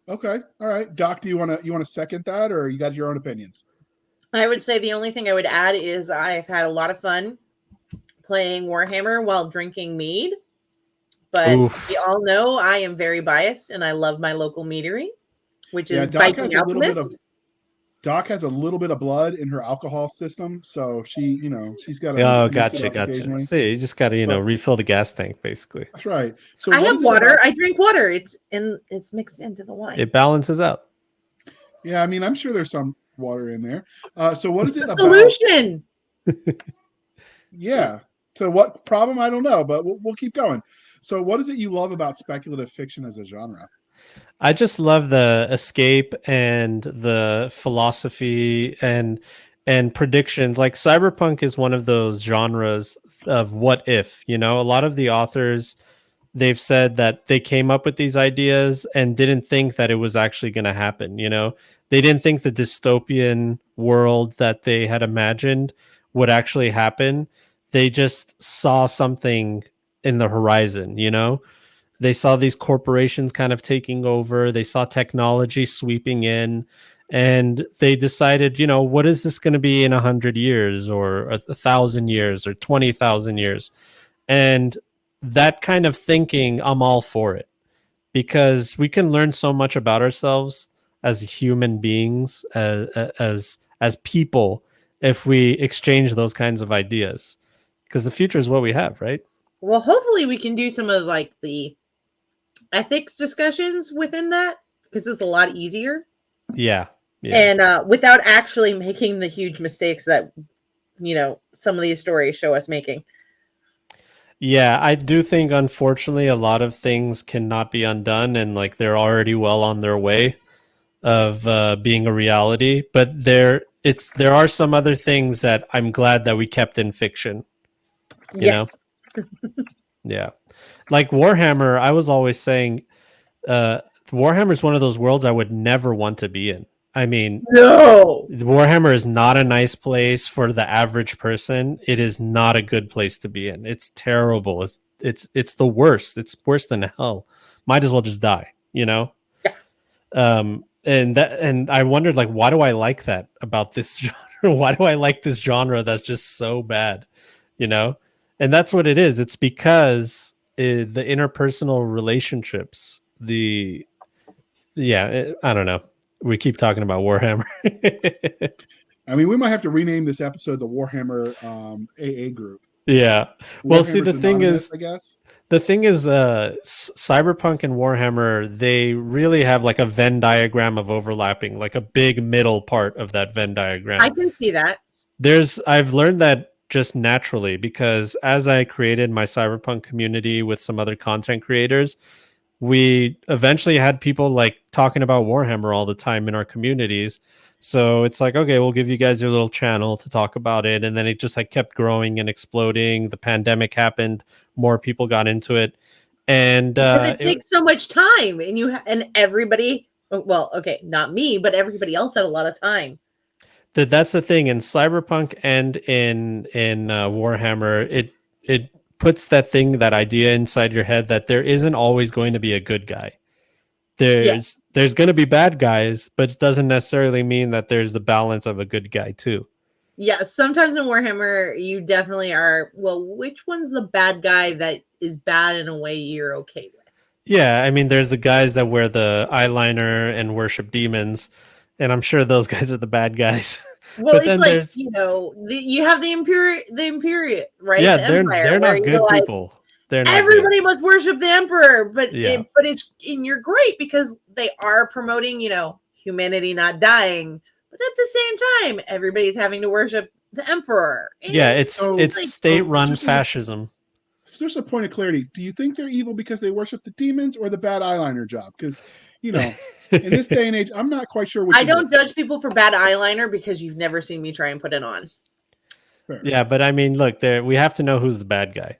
Okay. All right. Doc, do you want to second that, or you got your own opinions? I would say the only thing I would add is I've had a lot of fun playing Warhammer while drinking mead. But Oof. we all know I am very biased and I love my local meadery, which is Doc Viking has a little bit Alchemist. of Doc has a little bit of blood in her alcohol system, so she's got to Oh, mix it gotcha, up gotcha. occasionally. See, you just got to But- refill the gas tank, basically. That's right. So I what have is it water. about- I drink water. It's mixed into the wine. It balances out. Yeah, I mean, I'm sure there's some water in there. So what is it about? Solution. Yeah. So what problem? I don't know, but we'll keep going. So what is it you love about speculative fiction as a genre? I just love the escape and the philosophy and predictions. Like cyberpunk is one of those genres of what if, a lot of the authors, they've said that they came up with these ideas and didn't think that it was actually going to happen. They didn't think the dystopian world that they had imagined would actually happen. They just saw something in the horizon. They saw these corporations kind of taking over. They saw technology sweeping in, and they decided, what is this going to be in 100 years or 1,000 years or 20,000 years? And that kind of thinking, I'm all for it, because we can learn so much about ourselves as human beings, as people, if we exchange those kinds of ideas, because the future is what we have, right? Well, hopefully we can do some of like the ethics discussions within that because it's a lot easier. Yeah. And without actually making the huge mistakes that some of these stories show us making. Yeah, I do think unfortunately a lot of things cannot be undone, and like they're already well on their way of being a reality. But there are some other things that I'm glad that we kept in fiction. Yes. Yeah. Like Warhammer, I was always saying Warhammer is one of those worlds I would never want to be in. I mean, no. Warhammer is not a nice place for the average person. It is not a good place to be in. It's terrible. It's the worst. It's worse than hell. Might as well just die, Yeah. And I wondered, like, why do I like that about this genre? Why do I like this genre that's just so bad? And that's what it is. It's because the interpersonal relationships, I don't know. We keep talking about Warhammer. I mean, we might have to rename this episode the Warhammer AA group. Yeah. Well, see, Warhammer's Anonymous, I guess. the thing is, Cyberpunk and Warhammer, they really have like a Venn diagram of overlapping, like a big middle part of that Venn diagram. I can see that. I've learned that just naturally, because as I created my Cyberpunk community with some other content creators, we eventually had people like talking about Warhammer all the time in our communities. So it's like, okay, we'll give you guys your little channel to talk about it. And then it just like kept growing and exploding. The pandemic happened. More people got into it. And because it takes so much time and everybody, well, okay, not me, but everybody else had a lot of time. That's the thing in Cyberpunk and in Warhammer, it puts that idea inside your head that there isn't always going to be a good guy. There's going to be bad guys, but it doesn't necessarily mean that there's the balance of a good guy too. Yeah, sometimes in Warhammer, you definitely are, well, which one's the bad guy that is bad in a way you're okay with? Yeah, I mean, there's the guys that wear the eyeliner and worship demons, and I'm sure those guys are the bad guys. Well, But it's then like, there's you have the Imperial, right? yeah, The they're Empire, not where good you're like, people. They're not good. everybody must worship the Emperor, but Yeah. you're great because they are promoting, humanity not dying, but at the same time, everybody's having to worship the Emperor. Yeah, And it's like- state-run just as a- fascism. Just a point of clarity. Do you think they're evil because they worship the demons or the bad eyeliner job? Because, in this day and age, I'm not quite sure which. I don't judge people for bad eyeliner because you've never seen me try and put it on. Fair. Yeah, but I mean, look, we have to know who's the bad guy.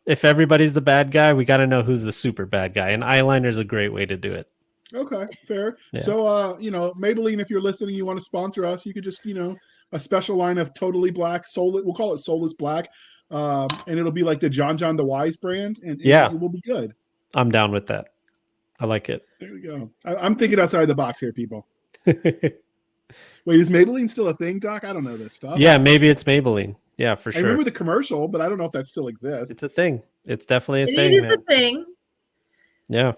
If everybody's the bad guy, we got to know who's the super bad guy, and eyeliner is a great way to do it. Okay, fair. Yeah. So, Maybelline, if you're listening, you want to sponsor us, you could just, a special line of totally black, we'll call it soulless black, and it'll be like the John the Wise brand, and Yeah. it will be good. I'm down with that. I like it. There we go. I'm thinking outside the box here, people. Wait, is Maybelline still a thing, Doc? I don't know this stuff. Yeah, maybe it's Maybelline. Yeah, for I sure. remember the commercial, but I don't know if that still exists. It's a thing. It's definitely a It thing. is man. a thing. Yeah.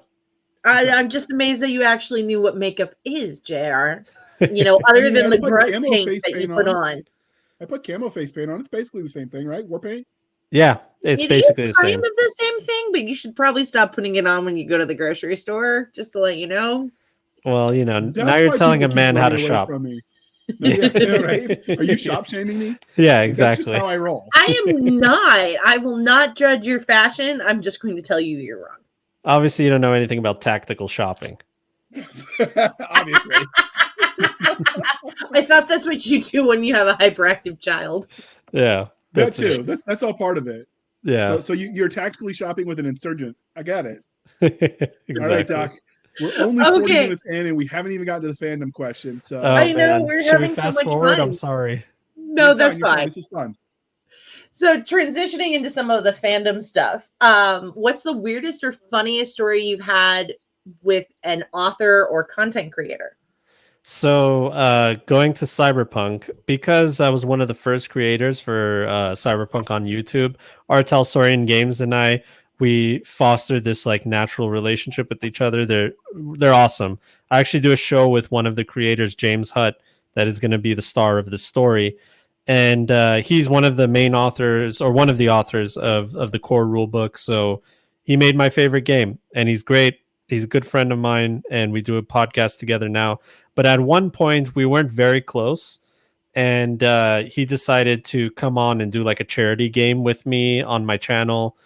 I'm just amazed that you actually knew what makeup is, JR. Other than the put grunt camo paint face that you paint put on. on. I put camo face paint on. It's basically the same thing, right? War paint. Yeah, it's It basically the is kind same. of the same thing, but you should probably stop putting it on when you go to the grocery store, just to let you know. Well, That's now you're why telling a people keep man how to running away shop. from me. Yeah, right? Are you shop shaming me? Yeah, That's just exactly. how I roll. I am not. I will not judge your fashion. I'm just going to tell you you're wrong. Obviously, you don't know anything about tactical shopping. Obviously. I thought that's what you do when you have a hyperactive child. Yeah, That that's too. it. That's all part of it. Yeah, So you're tactically shopping with an insurgent. I got it. exactly. All right, Doc. We're only 40 Okay. minutes in, and we haven't even gotten to the fandom question. So Oh, I know, man. we're Should we having so fast much forward? fun. I'm sorry. No, You're that's you're fine. This is fun. So transitioning into some of the fandom stuff, what's the weirdest or funniest story you've had with an author or content creator? So, going to Cyberpunk, because I was one of the first creators for Cyberpunk on YouTube, Artel Saurian Games and we fostered this like natural relationship with each other. They're awesome. I actually do a show with one of the creators, James Hutt, that is going to be the star of the story. And he's one of the main authors, or one of the authors of the core rulebook. So he made my favorite game, and he's great. He's a good friend of mine, and we do a podcast together now. But at one point, we weren't very close, and he decided to come on and do like a charity game with me on my channel,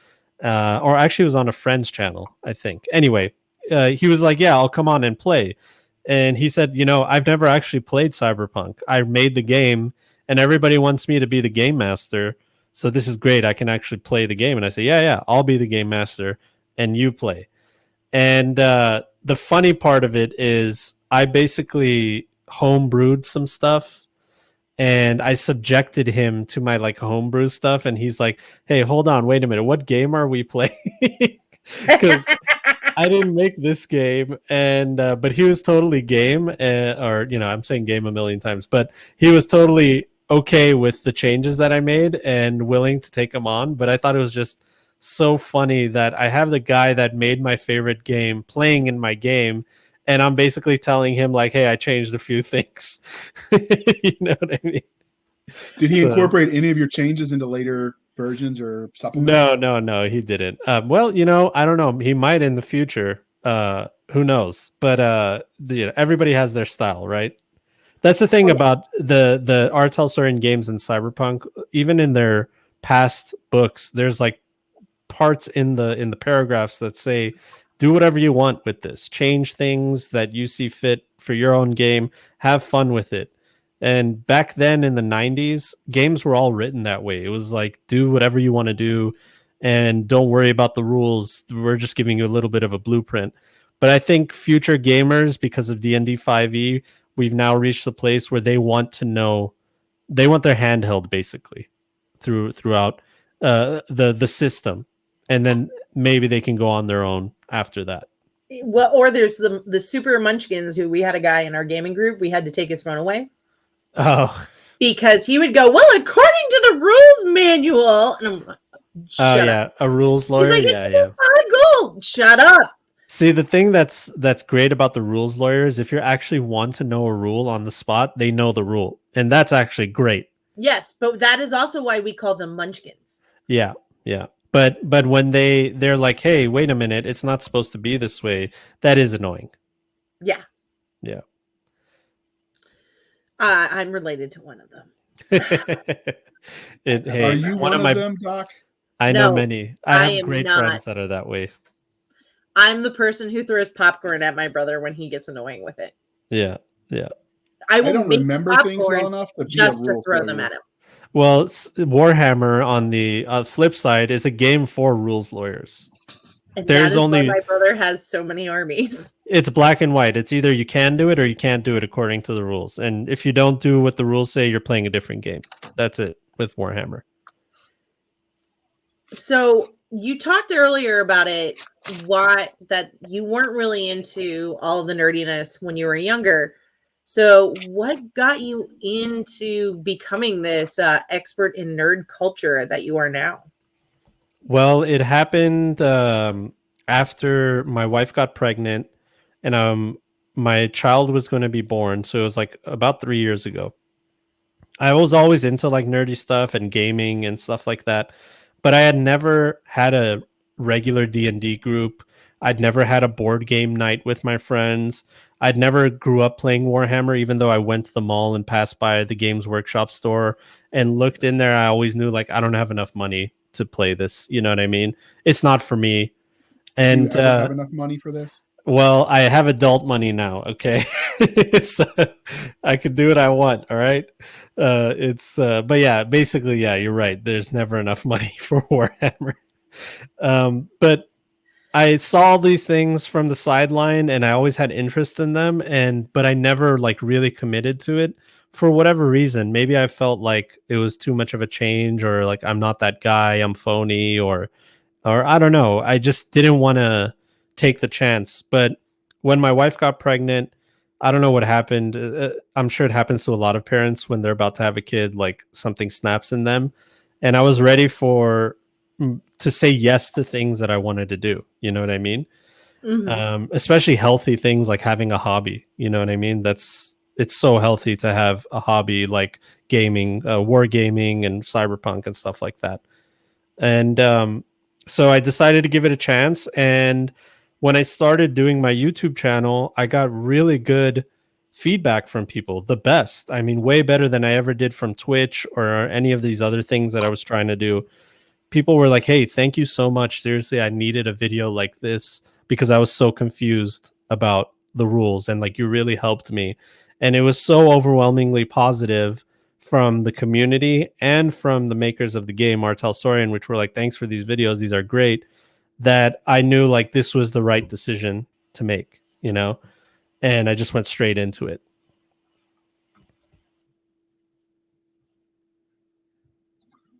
or actually it was on a friend's channel, I think. Anyway, he was like, yeah, I'll come on and play. And he said, I've never actually played Cyberpunk. I made the game, and everybody wants me to be the game master. So this is great. I can actually play the game. And I say, yeah, I'll be the game master, and you play. And the funny part of it is I basically homebrewed some stuff, and I subjected him to my like homebrew stuff. And he's like, hey, hold on, wait a minute. What game are we playing? Because I didn't make this game. And but he was totally game, or I'm saying game a million times, but he was totally okay with the changes that I made and willing to take them on. But I thought it was just so funny that I have the guy that made my favorite game playing in my game, and I'm basically telling him like, hey, I changed a few things. You know what I mean? Did he incorporate any of your changes into later versions or supplements? No, he didn't. Well, I don't know. He might in the future. Who knows? But everybody has their style, right? That's the thing about the Artel Saurian games in Cyberpunk. Even in their past books, there's like parts in the paragraphs that say, do whatever you want with this, change things that you see fit for your own game, have fun with it. And back then in the 90s, games were all written that way. It was like, do whatever you want to do and don't worry about the rules. We're just giving you a little bit of a blueprint. But I think future gamers, because of D&D 5e, we've now reached the place where they want to know, they want their hand held basically throughout the system. And then maybe they can go on their own after that. Well, or there's the super munchkins who we had a guy in our gaming group. We had to take his phone away. Oh, because he would go, well, according to the rules manual. And I'm like, shut up. A rules lawyer. He's like, Yeah. gold. Shut up. See, the thing that's great about the rules lawyers, if you actually want to know a rule on the spot, they know the rule, and that's actually great. Yes, but that is also why we call them munchkins. Yeah, yeah. But when they're like, hey, wait a minute, it's not supposed to be this way, that is annoying. Yeah. Yeah. I'm related to one of them. Are you one of them, Doc? I know No, many. I I have am great not. friends that are that way. I'm the person who throws popcorn at my brother when he gets annoying with it. Yeah, yeah. I will don't make remember things well enough to be just a to rule throw lawyer. them at him. Well, Warhammer on the flip side is a game for rules lawyers. And There's that is only why my brother has so many armies. It's black and white. It's either you can do it or you can't do it according to the rules. And if you don't do what the rules say, you're playing a different game. That's it with Warhammer. So you talked earlier about it, that you weren't really into all of the nerdiness when you were younger. So what got you into becoming this expert in nerd culture that you are now? Well, it happened after my wife got pregnant and my child was going to be born. So it was like about 3 years ago. I was always into like nerdy stuff and gaming and stuff like that, but I had never had a regular D&D group. I'd never had a board game night with my friends. I'd never grew up playing Warhammer, even though I went to the mall and passed by the Games Workshop store and looked in there. I always knew like I don't have enough money to play this. You know what I mean? It's not for me. And do you ever have enough money for this? Well, I have adult money now. Okay, so I can do what I want. All right, but yeah, basically, yeah, you're right. There's never enough money for Warhammer. But I saw all these things from the sideline, and I always had interest in them, but I never like really committed to it for whatever reason. Maybe I felt like it was too much of a change, or like I'm not that guy, I'm phony, or I don't know. I just didn't want to take the chance. But when my wife got pregnant, I don't know what happened. I'm sure it happens to a lot of parents when they're about to have a kid, like something snaps in them. And I was ready to say yes to things that I wanted to do. You know what I mean? Mm-hmm. Especially healthy things like having a hobby. You know what I mean? It's so healthy to have a hobby like gaming, wargaming and cyberpunk and stuff like that. And so I decided to give it a chance. And when I started doing my YouTube channel, I got really good feedback from people. The best. I mean, way better than I ever did from Twitch or any of these other things that I was trying to do. People were like, hey, thank you so much. Seriously, I needed a video like this because I was so confused about the rules, and like you really helped me. And it was so overwhelmingly positive from the community and from the makers of the game, Martel Sorian, which were like, thanks for these videos. These are great. That I knew like this was the right decision to make, you know, and I just went straight into it.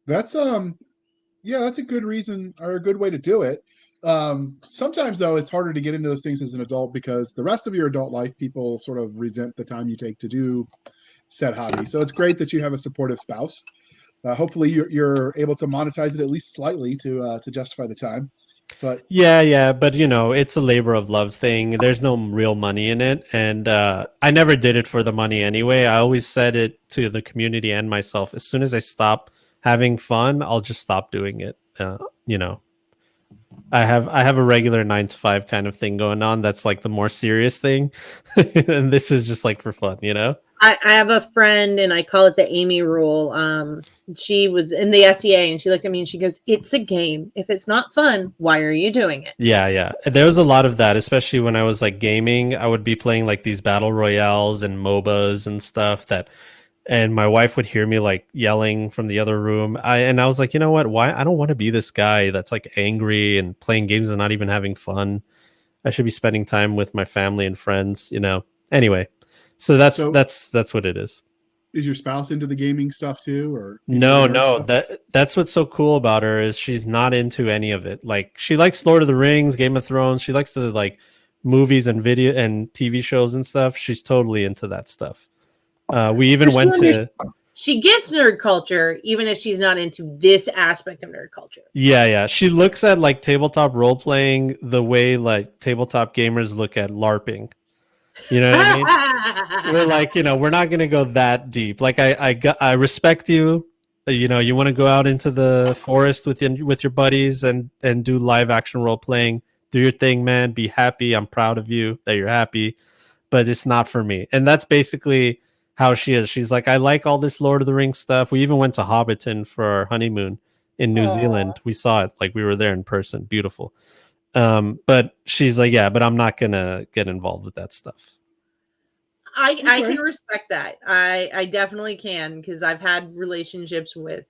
That's that's a good reason or a good way to do it. Sometimes though, it's harder to get into those things as an adult because the rest of your adult life, people sort of resent the time you take to do said hobby. So it's great that you have a supportive spouse. Hopefully you're able to monetize it at least slightly to justify the time. But yeah, but you know, it's a labor of love thing. There's no real money in it, and I never did it for the money anyway. I always said it to the community and myself. As soon as I stop having fun, I'll just stop doing it. You know, I have a regular 9 to 5 kind of thing going on. That's like the more serious thing, and this is just like for fun, you know. I have a friend, and I call it the Amy rule. She was in the SEA, and she looked at me and she goes, "It's a game. If it's not fun, why are you doing it?" Yeah. There was a lot of that, especially when I was like gaming. I would be playing like these battle royales and MOBAs and stuff and my wife would hear me like yelling from the other room. I was like, you know what? Why? I don't want to be this guy that's like angry and playing games and not even having fun. I should be spending time with my family and friends, you know. Anyway, so that's what it is. Is your spouse into the gaming stuff too, or no? That's what's so cool about her is she's not into any of it. Like she likes Lord of the Rings, Game of Thrones. She likes the like movies and video and TV shows and stuff. She's totally into that stuff. We even went to she gets nerd culture, even if she's not into this aspect of nerd culture. Yeah. She looks at like tabletop role playing the way like tabletop gamers look at LARPing. You know what I mean? We're like, we're not gonna go that deep. Like I respect you. You want to go out into the forest with your buddies and do live action role playing. Do your thing, man. Be happy. I'm proud of you that you're happy, but it's not for me. And that's basically how she is. She's like, I like all this Lord of the Rings stuff. We even went to Hobbiton for our honeymoon in New Zealand. We saw it, like we were there in person. Beautiful. But she's like, yeah, but I'm not gonna get involved with that stuff. I can respect that. I definitely can, because I've had relationships with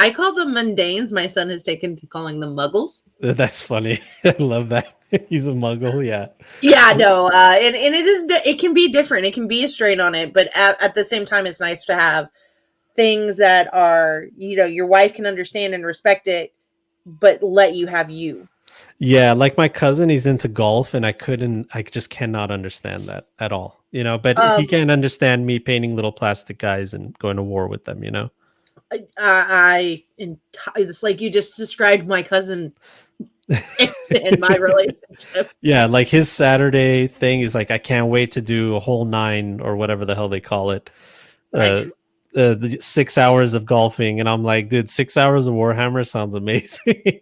I call them mundanes. My son has taken to calling them muggles. That's funny. I love that. He's a muggle, yeah. Yeah, no, and it can be different. It can be a strain on it, but at the same time, it's nice to have things that are, your wife can understand and respect it, but let you have you. Yeah, like my cousin, he's into golf, and I just cannot understand that at all, but he can't understand me painting little plastic guys and going to war with them, It's like you just described my cousin in my relationship. Yeah, like his Saturday thing is like, I can't wait to do a whole 9 or whatever the hell they call it. Right. The 6 hours of golfing, and I'm like, dude, 6 hours of Warhammer sounds amazing.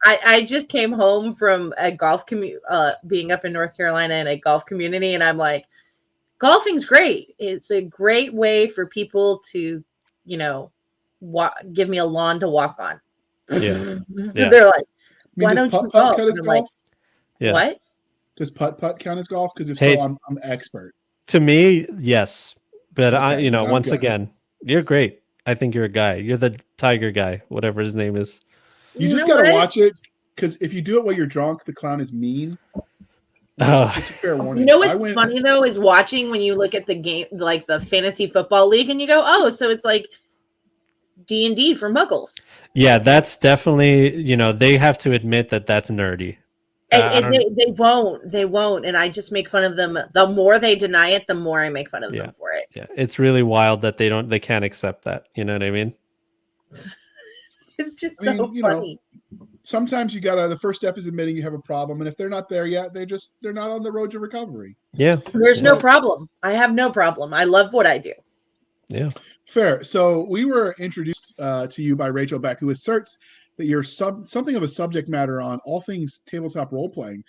I just came home from a golf being up in North Carolina in a golf community, and I'm like, golfing's great. It's a great way for people to, give me a lawn to walk on. Yeah. They're like, why don't you golf? Count as golf? Like, yeah. What? Does putt count as golf? Because if Hey, so, I'm expert. To me, yes. But Okay, once again, you're great. I think you're a guy. You're the tiger guy, whatever his name is. You just got to watch it, because if you do it while you're drunk, the clown is mean. It's a fair warning. What's funny though is watching when you look at the game, like the fantasy football league, and you go, "Oh, so it's like D&D for muggles." Yeah, that's definitely, they have to admit that that's nerdy. They won't, and I just make fun of them. The more they deny it, the more I make fun of them for it. Yeah, it's really wild that they can't accept that. You know what I mean? It's just so funny. Sometimes you gotta. The first step is admitting you have a problem, and if they're not there yet, they're not on the road to recovery. Yeah, there's no problem. I have no problem. I love what I do. Yeah, fair. So we were introduced to you by Rachel Beck, who asserts that you're something of a subject matter on all things tabletop role playing.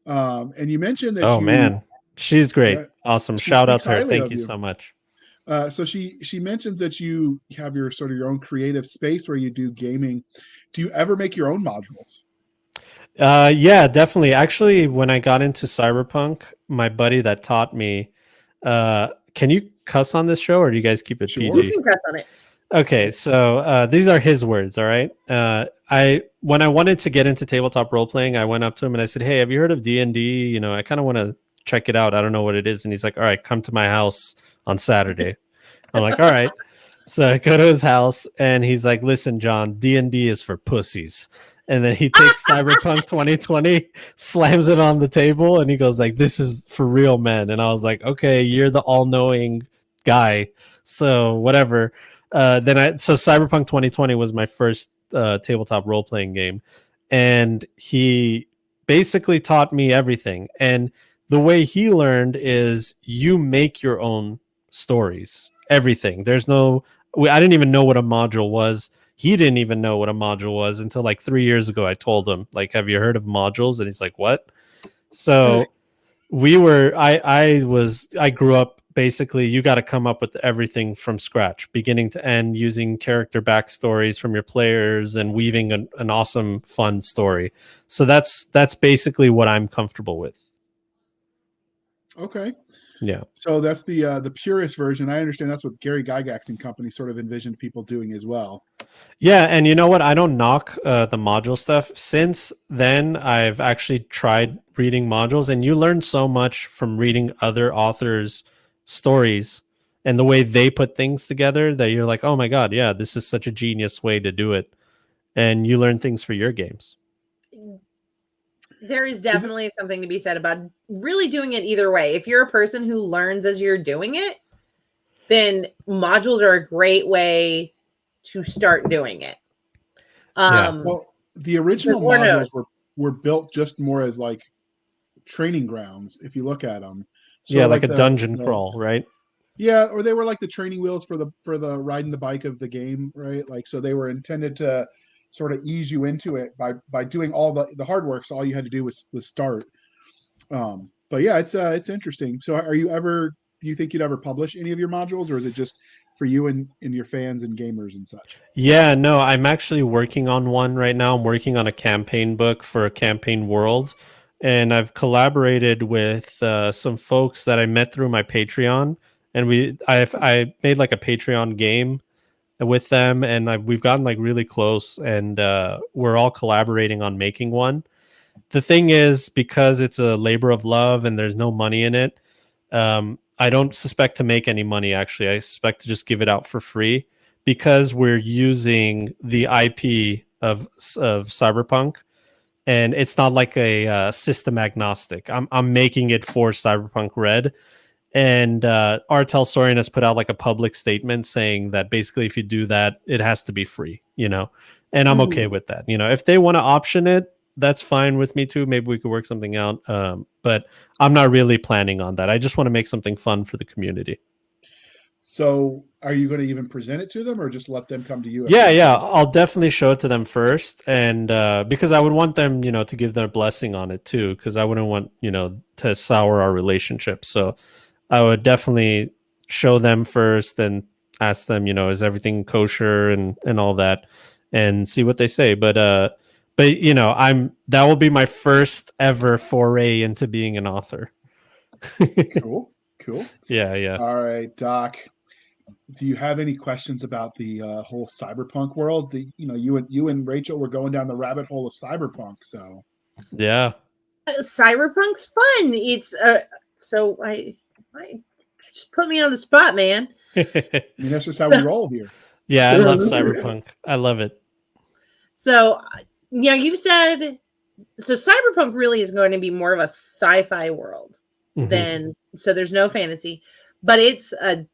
And you mentioned that. Oh man, she's great. Awesome. Shout out to her. Thank you so much. So she mentions that you have your sort of your own creative space where you do gaming. Do you ever make your own modules? Yeah, definitely. Actually, when I got into Cyberpunk, my buddy that taught me, can you cuss on this show, or do you guys keep it PG? You can cuss on it. Okay, so these are his words, all right? When I wanted to get into tabletop role playing, I went up to him and I said, "Hey, have you heard of D&D? I kind of want to check it out. I don't know what it is." And he's like, "All right, come to my house on Saturday." I'm like, "All right." So I go to his house and he's like, "Listen, John, D&D is for pussies." And then he takes Cyberpunk 2020, slams it on the table, and he goes like, "This is for real men." And I was like, "Okay, you're the all-knowing guy, so whatever." So Cyberpunk 2020 was my first tabletop role-playing game, and he basically taught me everything. And the way he learned is you make your own stories, everything. I didn't even know what a module was. He didn't even know what a module was until like 3 years ago. I told him, like, "Have you heard of modules?" And he's like, "What?" So I grew up basically, you got to come up with everything from scratch, beginning to end, using character backstories from your players and weaving an awesome, fun story. So that's basically what I'm comfortable with. Okay. Yeah. So that's the purist version. I understand that's what Gary Gygax and company sort of envisioned people doing as well. Yeah, and you know what? I don't knock the module stuff. Since then, I've actually tried reading modules, and you learn so much from reading other authors' stories and the way they put things together that you're like, "Oh my God, yeah, this is such a genius way to do it." And you learn things for your games. There is definitely something to be said about really doing it either way. If you're a person who learns as you're doing it, then modules are a great way to start doing it. Well, the original Lord modules knows. were built just more as like training grounds. If you look at them, yeah, like a dungeon crawl, right? Yeah, or they were like the training wheels for the riding the bike of the game, right? Like, so they were intended to sort of ease you into it by doing all the hard work. So all you had to do was start. But yeah, it's interesting. So do you think you'd ever publish any of your modules, or is it just for you and your fans and gamers and such? Yeah, no, I'm actually working on one right now. I'm working on a campaign book for a campaign world, and I've collaborated with some folks that I met through my Patreon, and I made like a Patreon game with them, and we've gotten like really close, and we're all collaborating on making one. The thing is, because it's a labor of love and there's no money in it, I don't suspect to make any money. Actually, I suspect to just give it out for free because we're using the IP of Cyberpunk, and it's not like a system agnostic. I'm making it for Cyberpunk Red, and Artel Sorian has put out like a public statement saying that basically if you do that, it has to be free, and I'm okay with that. If they want to option it, that's fine with me too. Maybe we could work something out. But I'm not really planning on that. I just want to make something fun for the community. So are you going to even present it to them, or just let them come to you? Yeah. I'll definitely show it to them first. And because I would want them, to give their blessing on it too, because I wouldn't want, to sour our relationship. So I would definitely show them first and ask them, is everything kosher and all that, and see what they say. But that will be my first ever foray into being an author. Cool. Yeah. All right, Doc. Do you have any questions about the whole cyberpunk world? You and Rachel were going down the rabbit hole of cyberpunk, so yeah. Cyberpunk's fun. It's so I just put me on the spot, man. That's just how we roll here. Yeah, I love cyberpunk. I love it. So, you've said so. Cyberpunk really is going to be more of a sci-fi world than so. There's no fantasy, but it's a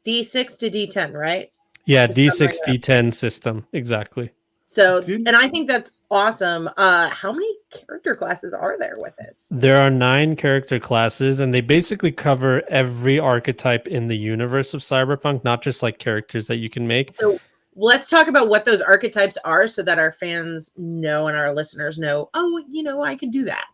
D6 to D10, right? Yeah, D6 D10 system, exactly. So, and I think that's awesome. How many character classes are there with this? There are 9 character classes, and they basically cover every archetype in the universe of Cyberpunk, not just like characters that you can make. So let's talk about what those archetypes are so that our fans know and our listeners know, I can do that.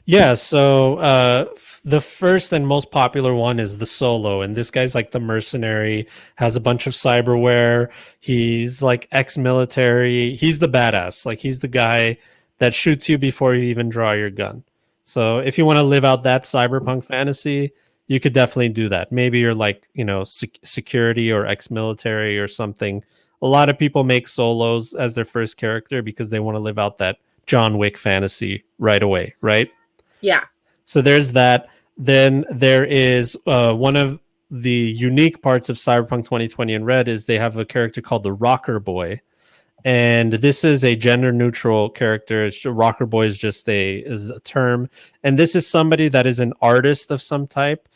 Yeah, so the first and most popular one is the Solo, and this guy's like the mercenary, has a bunch of cyberware. He's like ex-military. He's the badass. Like, he's the guy that shoots you before you even draw your gun. So if you want to live out that cyberpunk fantasy, you could definitely do that. Maybe you're like, security or ex-military or something. A lot of people make Solos as their first character because they want to live out that John Wick fantasy right away, right? Yeah. So there's that. Then there is one of the unique parts of Cyberpunk 2020 in Red is they have a character called the Rocker Boy. And this is a gender neutral character. Rocker Boy is just a term. And this is somebody that is an artist of some type.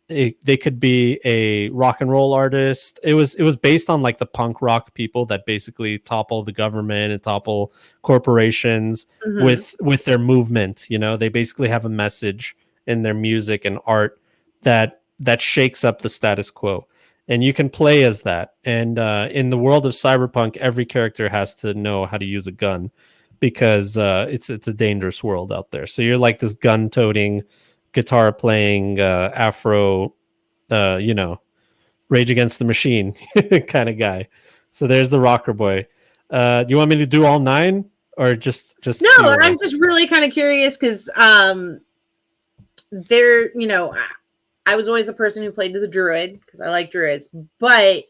They could be a rock and roll artist. It was based on like the punk rock people that basically topple the government and topple corporations with their movement. They basically have a message in their music and art that shakes up the status quo. And you can play as that. And in the world of Cyberpunk, every character has to know how to use a gun because it's a dangerous world out there. So you're like this gun-toting, guitar-playing, Afro, Rage Against the Machine kind of guy. So there's the Rocker Boy. Do you want me to do all 9 or just No, I'm just really kind of curious because I was always a person who played to the druid because I like druids. But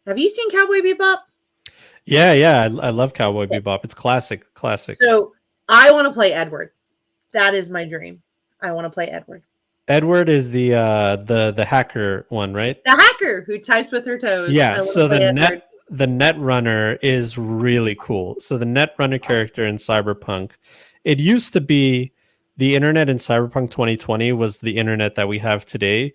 have you seen Cowboy Bebop? Yeah, I love Cowboy Bebop. It's classic. So I want to play Edward. That is my dream. I want to play Edward. Edward is the hacker one, right? The hacker who types with her toes. Yeah. So the Netrunner is really cool. So the Netrunner character in Cyberpunk, it used to be the internet in Cyberpunk 2020 was the internet that we have today,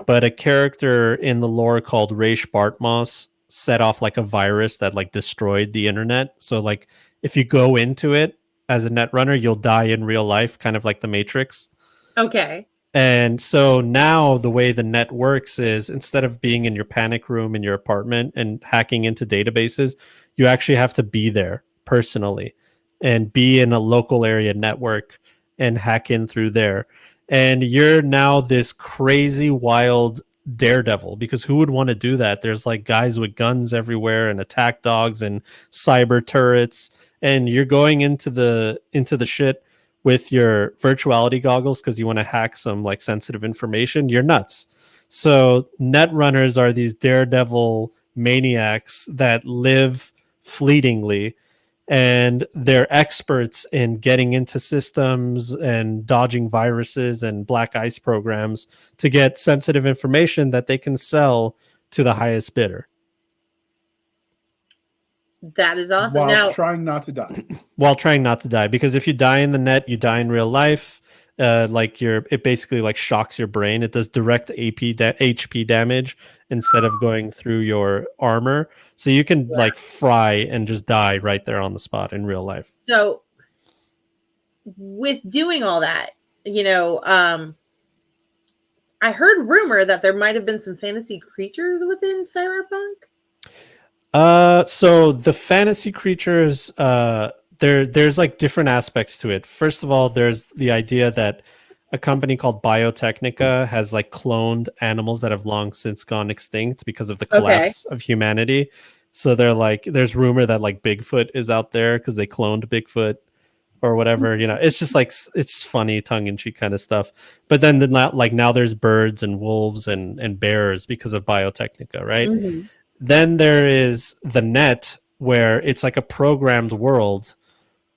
but a character in the lore called Raish Bartmoss set off like a virus that like destroyed the internet. So like if you go into it as a Netrunner, you'll die in real life, kind of like the Matrix. Okay. And so now the way the net works is instead of being in your panic room in your apartment and hacking into databases, you actually have to be there personally and be in a local area network and hack in through there. And you're now this crazy, wild daredevil, because who would want to do that? There's like guys with guns everywhere and attack dogs and cyber turrets, and you're going into the shit with your virtuality goggles because you want to hack some like sensitive information. You're nuts. So netrunners are these daredevil maniacs that live fleetingly, and they're experts in getting into systems and dodging viruses and black ice programs to get sensitive information that they can sell to the highest bidder. That is awesome. While Now, trying not to die. While trying not to die, because if you die in the net, you die in real life. It basically like shocks your brain. It does direct HP damage instead of going through your armor, so you can like fry and just die right there on the spot in real life. so with doing all that, I heard rumor that there might have been some fantasy creatures within Cyberpunk. So the fantasy creatures, there's like different aspects to it. First of all, there's the idea that a company called Biotechnica has like cloned animals that have long since gone extinct because of the collapse of humanity. So they're like, there's rumor that like Bigfoot is out there because they cloned Bigfoot or whatever. It's just like, it's funny tongue-in-cheek kind of stuff. But then now there's birds and wolves and bears because of Biotechnica, right? Mm-hmm. Then there is the net, where it's like a programmed world,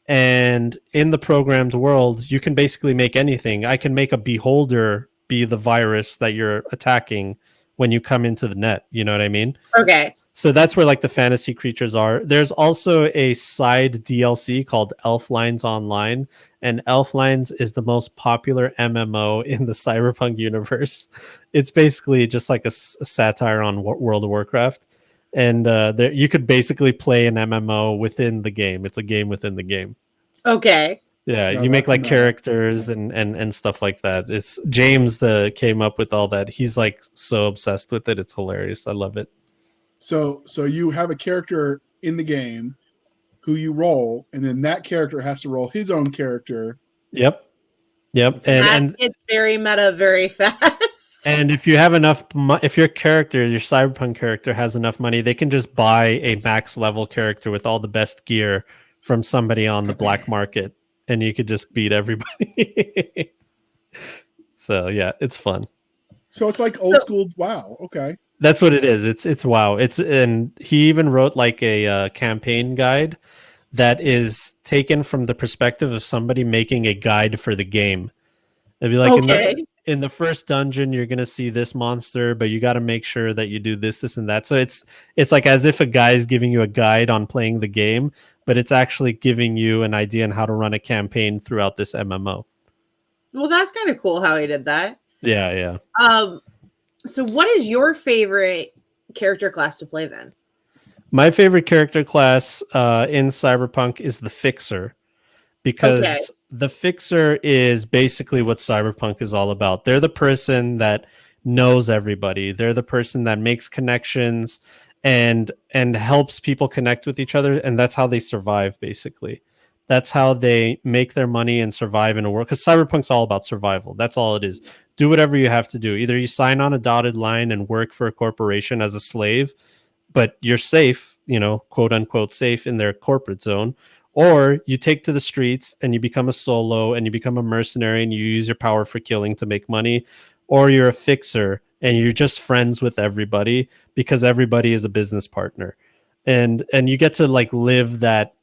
and in the programmed world you can basically make anything. I can make a beholder be the virus that you're attacking when you come into the net, you know what I mean? Okay. So that's where like the fantasy creatures are. There's also a side DLC called Elflines Online, and Elflines is the most popular MMO in the Cyberpunk universe. It's basically just like a satire on World of Warcraft. And there you could basically play an MMO within the game. It's a game within the game. Okay. Yeah, No, you make that's like nice. characters and stuff like that. It's James that came up with all that. He's like so obsessed with it. It's hilarious. I love it. So you have a character in the game who you roll, and then that character has to roll his own character. Yep. And it's very meta, very fast. And if you have enough, if your cyberpunk character has enough money, they can just buy a max level character with all the best gear from somebody on the black market, and you could just beat everybody. So yeah, it's fun. So it's like old school WoW. Okay. That's what it is. It's WoW. And he even wrote like a campaign guide that is taken from the perspective of somebody making a guide for the game. It'd be like in the first dungeon, you're gonna see this monster, but you got to make sure that you do this, and that. So it's like as if a guy is giving you a guide on playing the game, but it's actually giving you an idea on how to run a campaign throughout this MMO. Well, that's kind of cool how he did that. Yeah. So what is your favorite character class to play then? My favorite character class in Cyberpunk is the Fixer, because the Fixer is basically what Cyberpunk is all about. They're the person that knows everybody. They're the person that makes connections and helps people connect with each other, and that's how they survive, basically. That's how they make their money and survive in a world, because Cyberpunk's all about survival. That's all it is. Do whatever you have to do. Either you sign on a dotted line and work for a corporation as a slave, but you're safe, quote unquote safe in their corporate zone, or you take to the streets and you become a solo and you become a mercenary and you use your power for killing to make money, or you're a fixer and you're just friends with everybody because everybody is a business partner. And you get to like live that,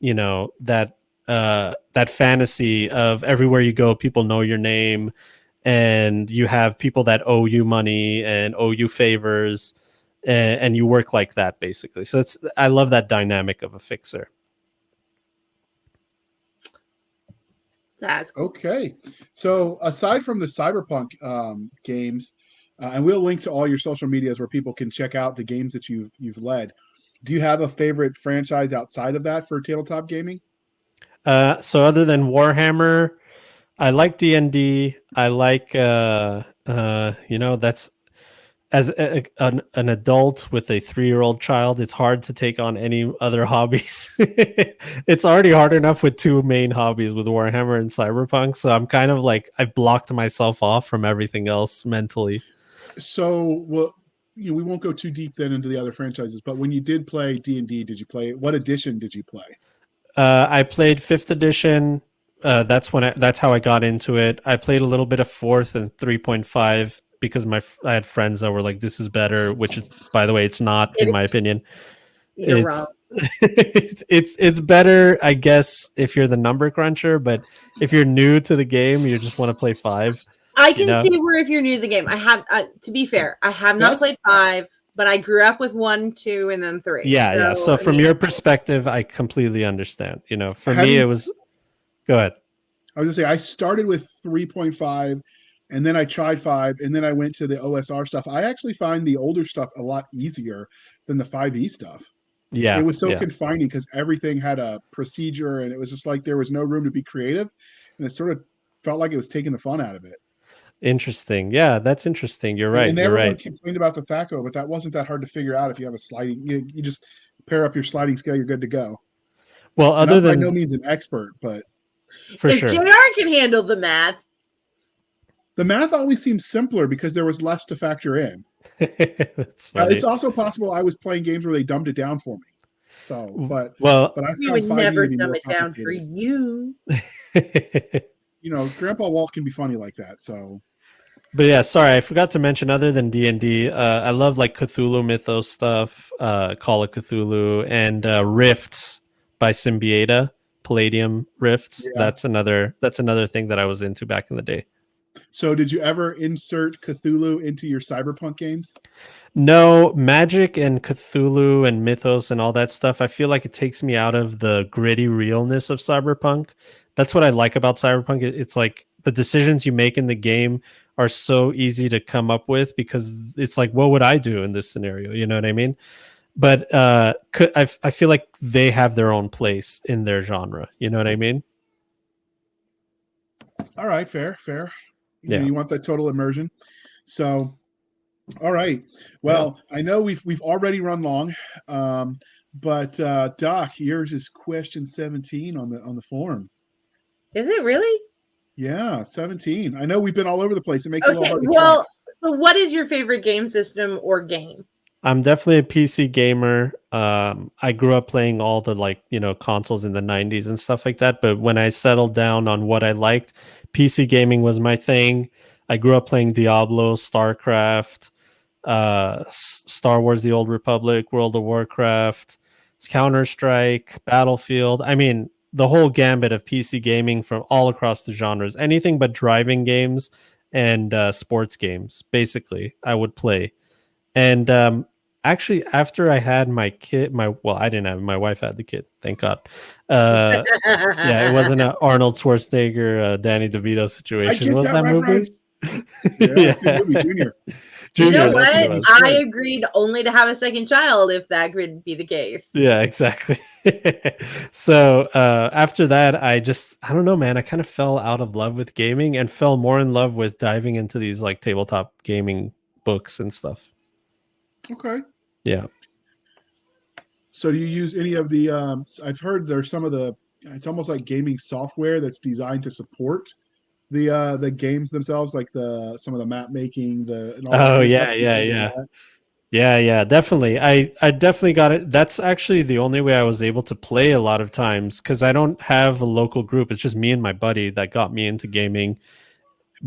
that fantasy of everywhere you go, people know your name, and you have people that owe you money and owe you favors, and you work like that, basically. So I love that dynamic of a fixer. That's cool. Okay. So aside from the Cyberpunk games, And we'll link to all your social medias where people can check out the games that you've led. Do you have a favorite franchise outside of that for tabletop gaming? So other than Warhammer, I like D&D. I like that's as an adult with a 3-year-old child, it's hard to take on any other hobbies. It's already hard enough with 2 main hobbies with Warhammer and Cyberpunk. So I'm kind of like, I blocked myself off from everything else mentally. So, well, we won't go too deep then into the other franchises, but when you did play D&D, did you play, what edition did you play? I played 5th edition. That's how I got into it. I played a little bit of 4th and 3.5 because I had friends that were like, this is better, which is, by the way, it's not, in my opinion. You're wrong. It's better, I guess, if you're the number cruncher, but if you're new to the game, you just want to play 5. I can see where if you're new to the game, I have, to be fair, I have not played 5, but I grew up with 1, 2, and then 3. Yeah. So from your perspective, I completely understand. For me, it was, go ahead. I was gonna say, I started with 3.5 and then I tried 5 and then I went to the OSR stuff. I actually find the older stuff a lot easier than the 5e stuff. Yeah. It was so confining because everything had a procedure and it was just like there was no room to be creative. And it sort of felt like it was taking the fun out of it. Interesting. Yeah, that's interesting. You're right. And everyone complained about the THAC0, but that wasn't that hard to figure out if you have a sliding. You just pair up your sliding scale, you're good to go. Well, other than, by no means an expert, but for sure, JR can handle the math. The math always seems simpler because there was less to factor in. That's funny. It's also possible I was playing games where they dumbed it down for me. So, but I we would never dumb it down for you. Grandpa Walt can be funny like that. So, but yeah, sorry, I forgot to mention. Other than D&D, I love like Cthulhu Mythos stuff, Call of Cthulhu, and Rifts by Symbieta, Palladium Rifts. Yeah. That's another thing that I was into back in the day. So did you ever insert Cthulhu into your Cyberpunk games? No, Magic and Cthulhu and Mythos and all that stuff, I feel like it takes me out of the gritty realness of Cyberpunk. That's what I like about Cyberpunk. It's like the decisions you make in the game are so easy to come up with because it's like, what would I do in this scenario? You know what I mean? But I feel like they have their own place in their genre. You know what I mean? All right, fair. You want that total immersion. So, all right. Well, I know we've already run long, but Doc, yours is question 17 on the forum. Is it really? Yeah, 17. I know we've been all over the place. It makes it a little hard to track. So what is your favorite game system or game? I'm definitely a PC gamer. I grew up playing all the consoles in the 90s and stuff like that. But when I settled down on what I liked, PC gaming was my thing. I grew up playing Diablo, StarCraft, Star Wars: The Old Republic, World of Warcraft, Counter-Strike, Battlefield. I mean, the whole gambit of PC gaming from all across the genres. Anything but driving games and sports games, basically, I would play. And actually, after I had my kid, I didn't have, my wife had the kid, thank God. It wasn't an Arnold Schwarzenegger, Danny DeVito situation. What was that movie? Junior. You know what? I agreed only to have a second child if that could be the case. Yeah, exactly. So after that, I don't know, man. I kind of fell out of love with gaming and fell more in love with diving into these like tabletop gaming books and stuff. Okay. Yeah. So do you use any of the I've heard there's some of the, it's almost like gaming software that's designed to support the games themselves, like some of the map making, Yeah, definitely. I definitely got it. That's actually the only way I was able to play a lot of times because I don't have a local group. It's just me and my buddy that got me into gaming.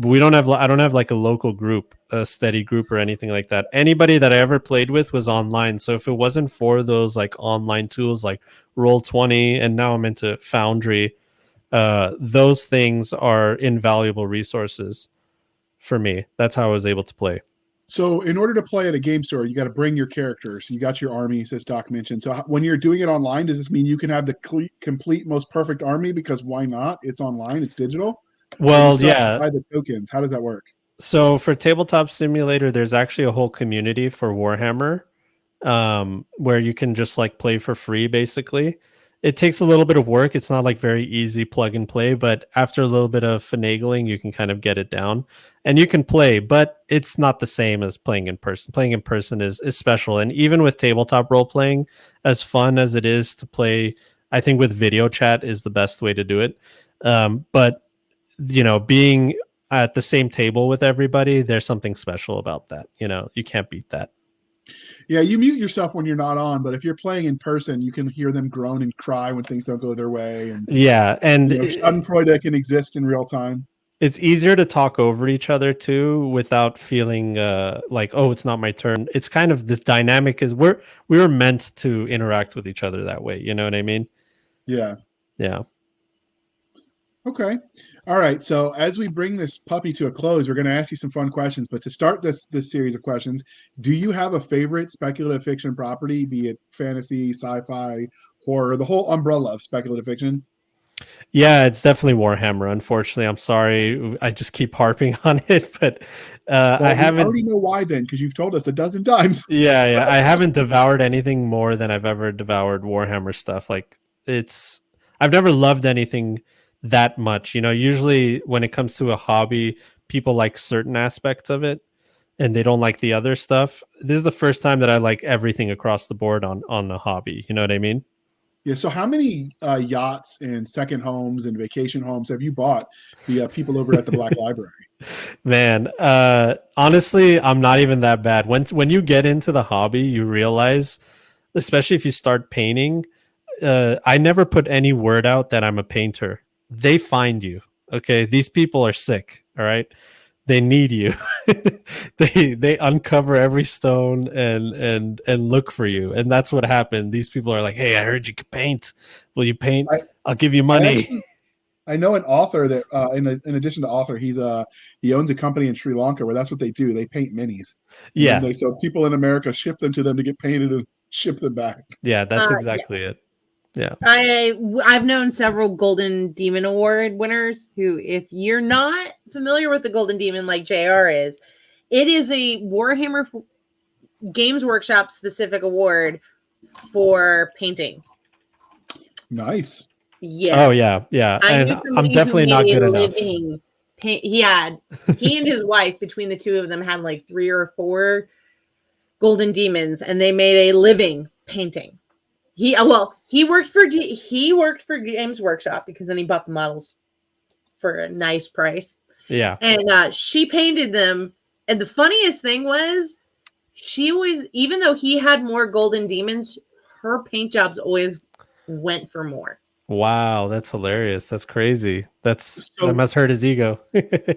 I don't have like a local group, a steady group or anything like that. Anybody that I ever played with was online. So if it wasn't for those like online tools like Roll20, and now I'm into Foundry, those things are invaluable resources for me. That's how I was able to play. So in order to play at a game store, you got to bring your characters. You got your army, as Doc mentioned. So when you're doing it online, does this mean you can have the complete, most perfect army? Because why not? It's online, it's digital. Well, yeah. Buy the tokens. How does that work? So for Tabletop Simulator, there's actually a whole community for Warhammer, where you can just like play for free, basically. It takes a little bit of work. It's not like very easy plug and play, but after a little bit of finagling, you can kind of get it down and you can play, but it's not the same as playing in person. Playing in person is special. And even with tabletop role playing, as fun as it is to play, I think with video chat is the best way to do it. But you know, being at the same table with everybody, there's something special about that. You know, you can't beat that. Yeah, you mute yourself when you're not on, but if you're playing in person, you can hear them groan and cry when things don't go their way. And yeah, and Schadenfreude can exist in real time. It's easier to talk over each other too, without feeling like, oh, it's not my turn. It's kind of this dynamic is we were meant to interact with each other that way. You know what I mean? Yeah. Yeah. Okay. All right. So as we bring this puppy to a close, we're going to ask you some fun questions. But to start this series of questions, do you have a favorite speculative fiction property, be it fantasy, sci-fi, horror, the whole umbrella of speculative fiction? Yeah, it's definitely Warhammer. Unfortunately, I'm sorry. I just keep harping on it, but I haven't. I already know why then, because you've told us a dozen times. Yeah. I haven't devoured anything more than I've ever devoured Warhammer stuff. Like I've never loved anything that much. You know, usually when it comes to a hobby, people like certain aspects of it and they don't like the other stuff. This is the first time that I like everything across the board on a hobby. You know what I mean? Yeah. So how many yachts and second homes and vacation homes have you bought the people over at the Black Library? Man, honestly, I'm not even that bad. When you get into the hobby, you realize, especially if you start painting, I never put any word out that I'm a painter. They find you. Okay, these people are sick. All right, they need you. they uncover every stone and look for you, and that's what happened. These people are like, hey, I heard you can paint. Will you paint? I'll give you money. I know an author that in addition to author, he owns a company in Sri Lanka where that's what they do. They paint minis. Yeah. So people in America ship them to them to get painted and ship them back. Yeah, that's exactly it. Yeah. I've known several Golden Demon Award winners who, if you're not familiar with the Golden Demon like JR is, it is a Warhammer Games Workshop specific award for painting. Nice. Yeah. Oh yeah. And I'm definitely not good enough. He and his wife, between the two of them, had like 3 or 4 Golden Demons, and they made a living painting. He worked for Games Workshop because then he bought the models for a nice price. Yeah. And she painted them. And the funniest thing was, even though he had more Golden Demons, her paint jobs always went for more. Wow, that's hilarious. That's crazy. That must hurt his ego.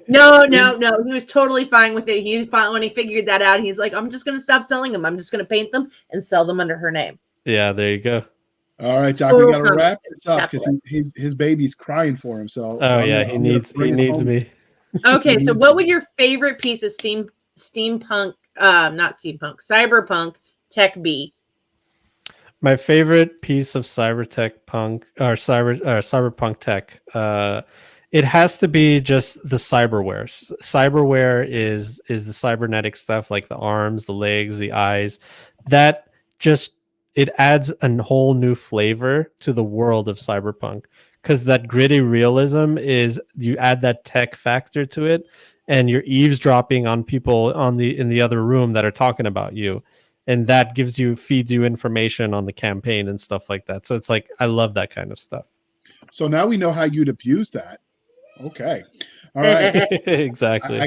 No. He was totally fine with it. He was fine when he figured that out. He's like, I'm just going to stop selling them. I'm just going to paint them and sell them under her name. Yeah, there you go. All right, Doc, we got to wrap this up because his baby's crying for him. So he needs me. Okay, so what would your favorite piece of cyberpunk tech be? My favorite piece of cyberpunk tech, it has to be just the cyberware. Cyberware is the cybernetic stuff, like the arms, the legs, the eyes. That just it adds a whole new flavor to the world of cyberpunk, because that gritty realism is you add that tech factor to it, and you're eavesdropping on people in the other room that are talking about you. And that feeds you information on the campaign and stuff like that. So it's like, I love that kind of stuff. So now we know how you'd abuse that. Okay. All right. Exactly.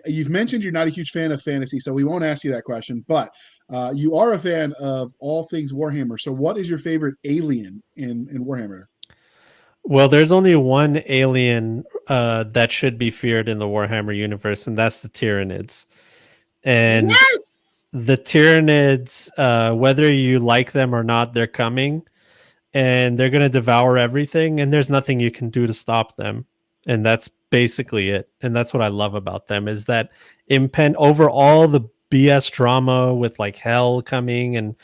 You've mentioned you're not a huge fan of fantasy, so we won't ask you that question, but you are a fan of all things Warhammer. So what is your favorite alien in Warhammer? Well, there's only one alien that should be feared in the Warhammer universe, and that's the Tyranids. And yes! The Tyranids, whether you like them or not, they're coming, and they're going to devour everything, and there's nothing you can do to stop them. And that's basically it. And that's what I love about them, is that over all the BS drama with like hell coming and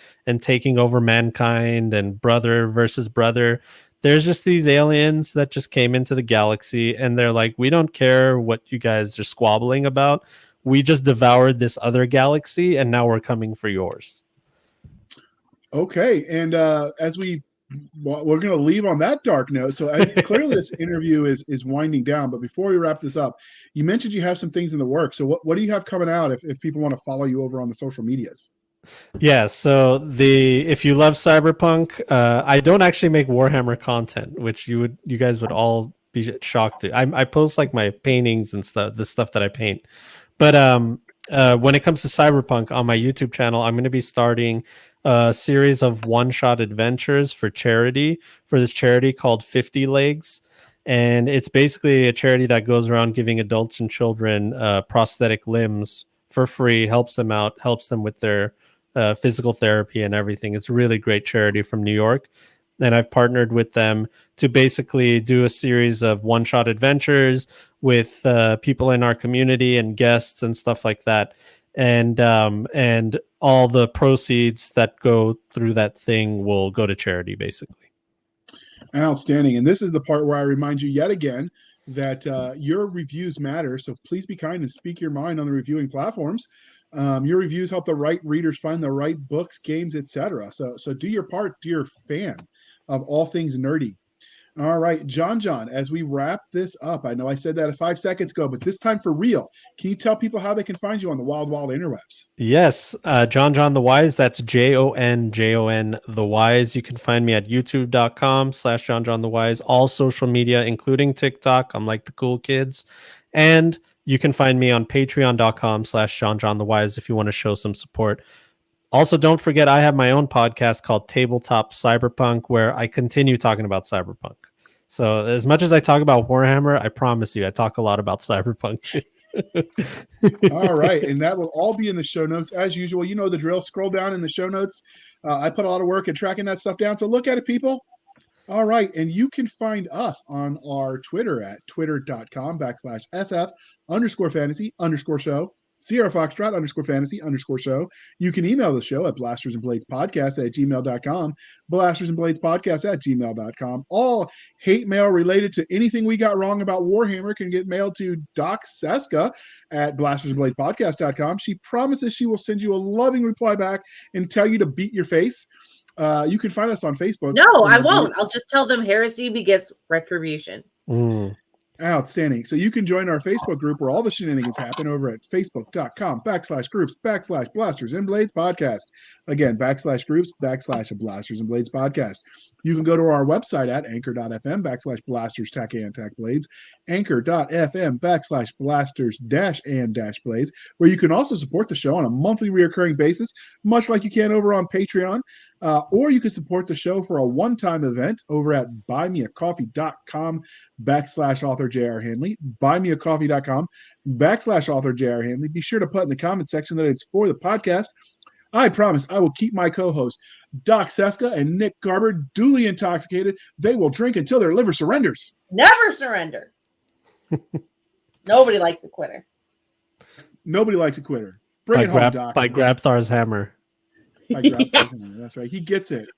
taking over mankind and brother versus brother, there's just these aliens that just came into the galaxy, and they're like, we don't care what you guys are squabbling about. We just devoured this other galaxy, and now we're coming for yours. Okay, and we're going to leave on that dark note. So as clearly this interview is winding down, but before we wrap this up, you mentioned you have some things in the works. So what do you have coming out if people want to follow you over on the social medias? Yeah, so if you love cyberpunk, I don't actually make Warhammer content, which you guys would all be shocked to. I post like my paintings and stuff, the stuff that I paint. But when it comes to cyberpunk on my YouTube channel, I'm going to be starting a series of one-shot adventures for this charity called 50 Legs. And it's basically a charity that goes around giving adults and children prosthetic limbs for free, helps them out, helps them with their physical therapy and everything. It's a really great charity from New York. And I've partnered with them to basically do a series of one-shot adventures with people in our community and guests and stuff like that. And all the proceeds that go through that thing will go to charity, basically. Outstanding. And this is the part where I remind you yet again that your reviews matter. So please be kind and speak your mind on the reviewing platforms. Your reviews help the right readers find the right books, games, etc. So do your part, dear fan of all things nerdy. All right, John, as we wrap this up, I know I said that 5 seconds ago, but this time for real, can you tell people how they can find you on the wild interwebs? Yes, John the Wise, that's JON the Wise. You can find me at youtube.com/John the Wise, all social media, including TikTok. I'm like the cool kids. And you can find me on patreon.com/John the Wise if you want to show some support. Also, don't forget, I have my own podcast called Tabletop Cyberpunk, where I continue talking about cyberpunk. So as much as I talk about Warhammer, I promise you, I talk a lot about cyberpunk too. All right. And that will all be in the show notes. As usual, you know the drill. Scroll down in the show notes. I put a lot of work in tracking that stuff down. So look at it, people. All right. And you can find us on our Twitter at twitter.com/SF_fantasy_show. Sierra Foxtrot _fantasy_show. You can email the show at blastersandbladespodcast@gmail.com, blastersandbladespodcast@gmail.com. All hate mail related to anything we got wrong about Warhammer can get mailed to Doc Cisca at blastersandbladespodcast.com. She promises she will send you a loving reply back and tell you to beat your face. You can find us on Facebook. No, I won't. I'll just tell them heresy begets retribution. Outstanding. So you can join our Facebook group where all the shenanigans happen over at facebook.com/groups/Blasters and Blades Podcast. Again, /groups/Blasters and Blades Podcast. You can go to our website at anchor.fm/Blasters Blades, anchor.fm/Blasters-and-Blades, where you can also support the show on a monthly reoccurring basis, much like you can over on Patreon. Or you can support the show for a one-time event over at buymeacoffee.com/author J.R. Handley, buymeacoffee.com/author J.R. Handley. Be sure to put in the comment section that it's for the podcast. I promise I will keep my co-hosts, Doc Cisca and Nick Garber, duly intoxicated. They will drink until their liver surrenders. Never surrender. Nobody likes a quitter. Nobody likes a quitter. Bring it home, Doc. By Grabthar's hammer. Yes. That's right. He gets it.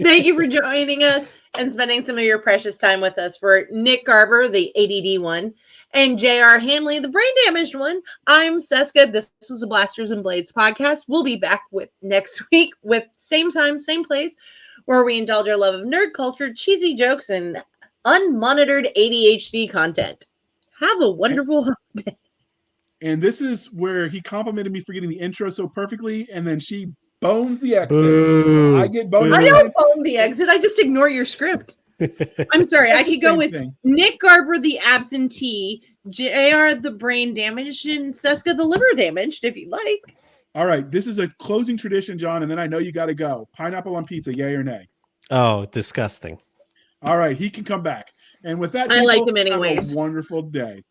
Thank you for joining us and spending some of your precious time with us. For Nick Garber, the ADD one, and J.R. Handley, the brain damaged one, I'm Cisca. This was a Blasters and Blades podcast. We'll be back with next week with same time, same place, where we indulge our love of nerd culture, cheesy jokes, and unmonitored ADHD content. Have a wonderful day. And this is where he complimented me for getting the intro so perfectly, and then she bones the exit. Boo. I get boned. I don't bone the exit. I just ignore your script. I'm sorry. I could go with Nick Garber, the absentee, JR, the brain damaged, and Cisca, the liver damaged, if you'd like. All right. This is a closing tradition, John, and then I know you got to go. Pineapple on pizza, yay or nay? Oh, disgusting. All right. He can come back. And with that, I like him anyways. Have a wonderful day.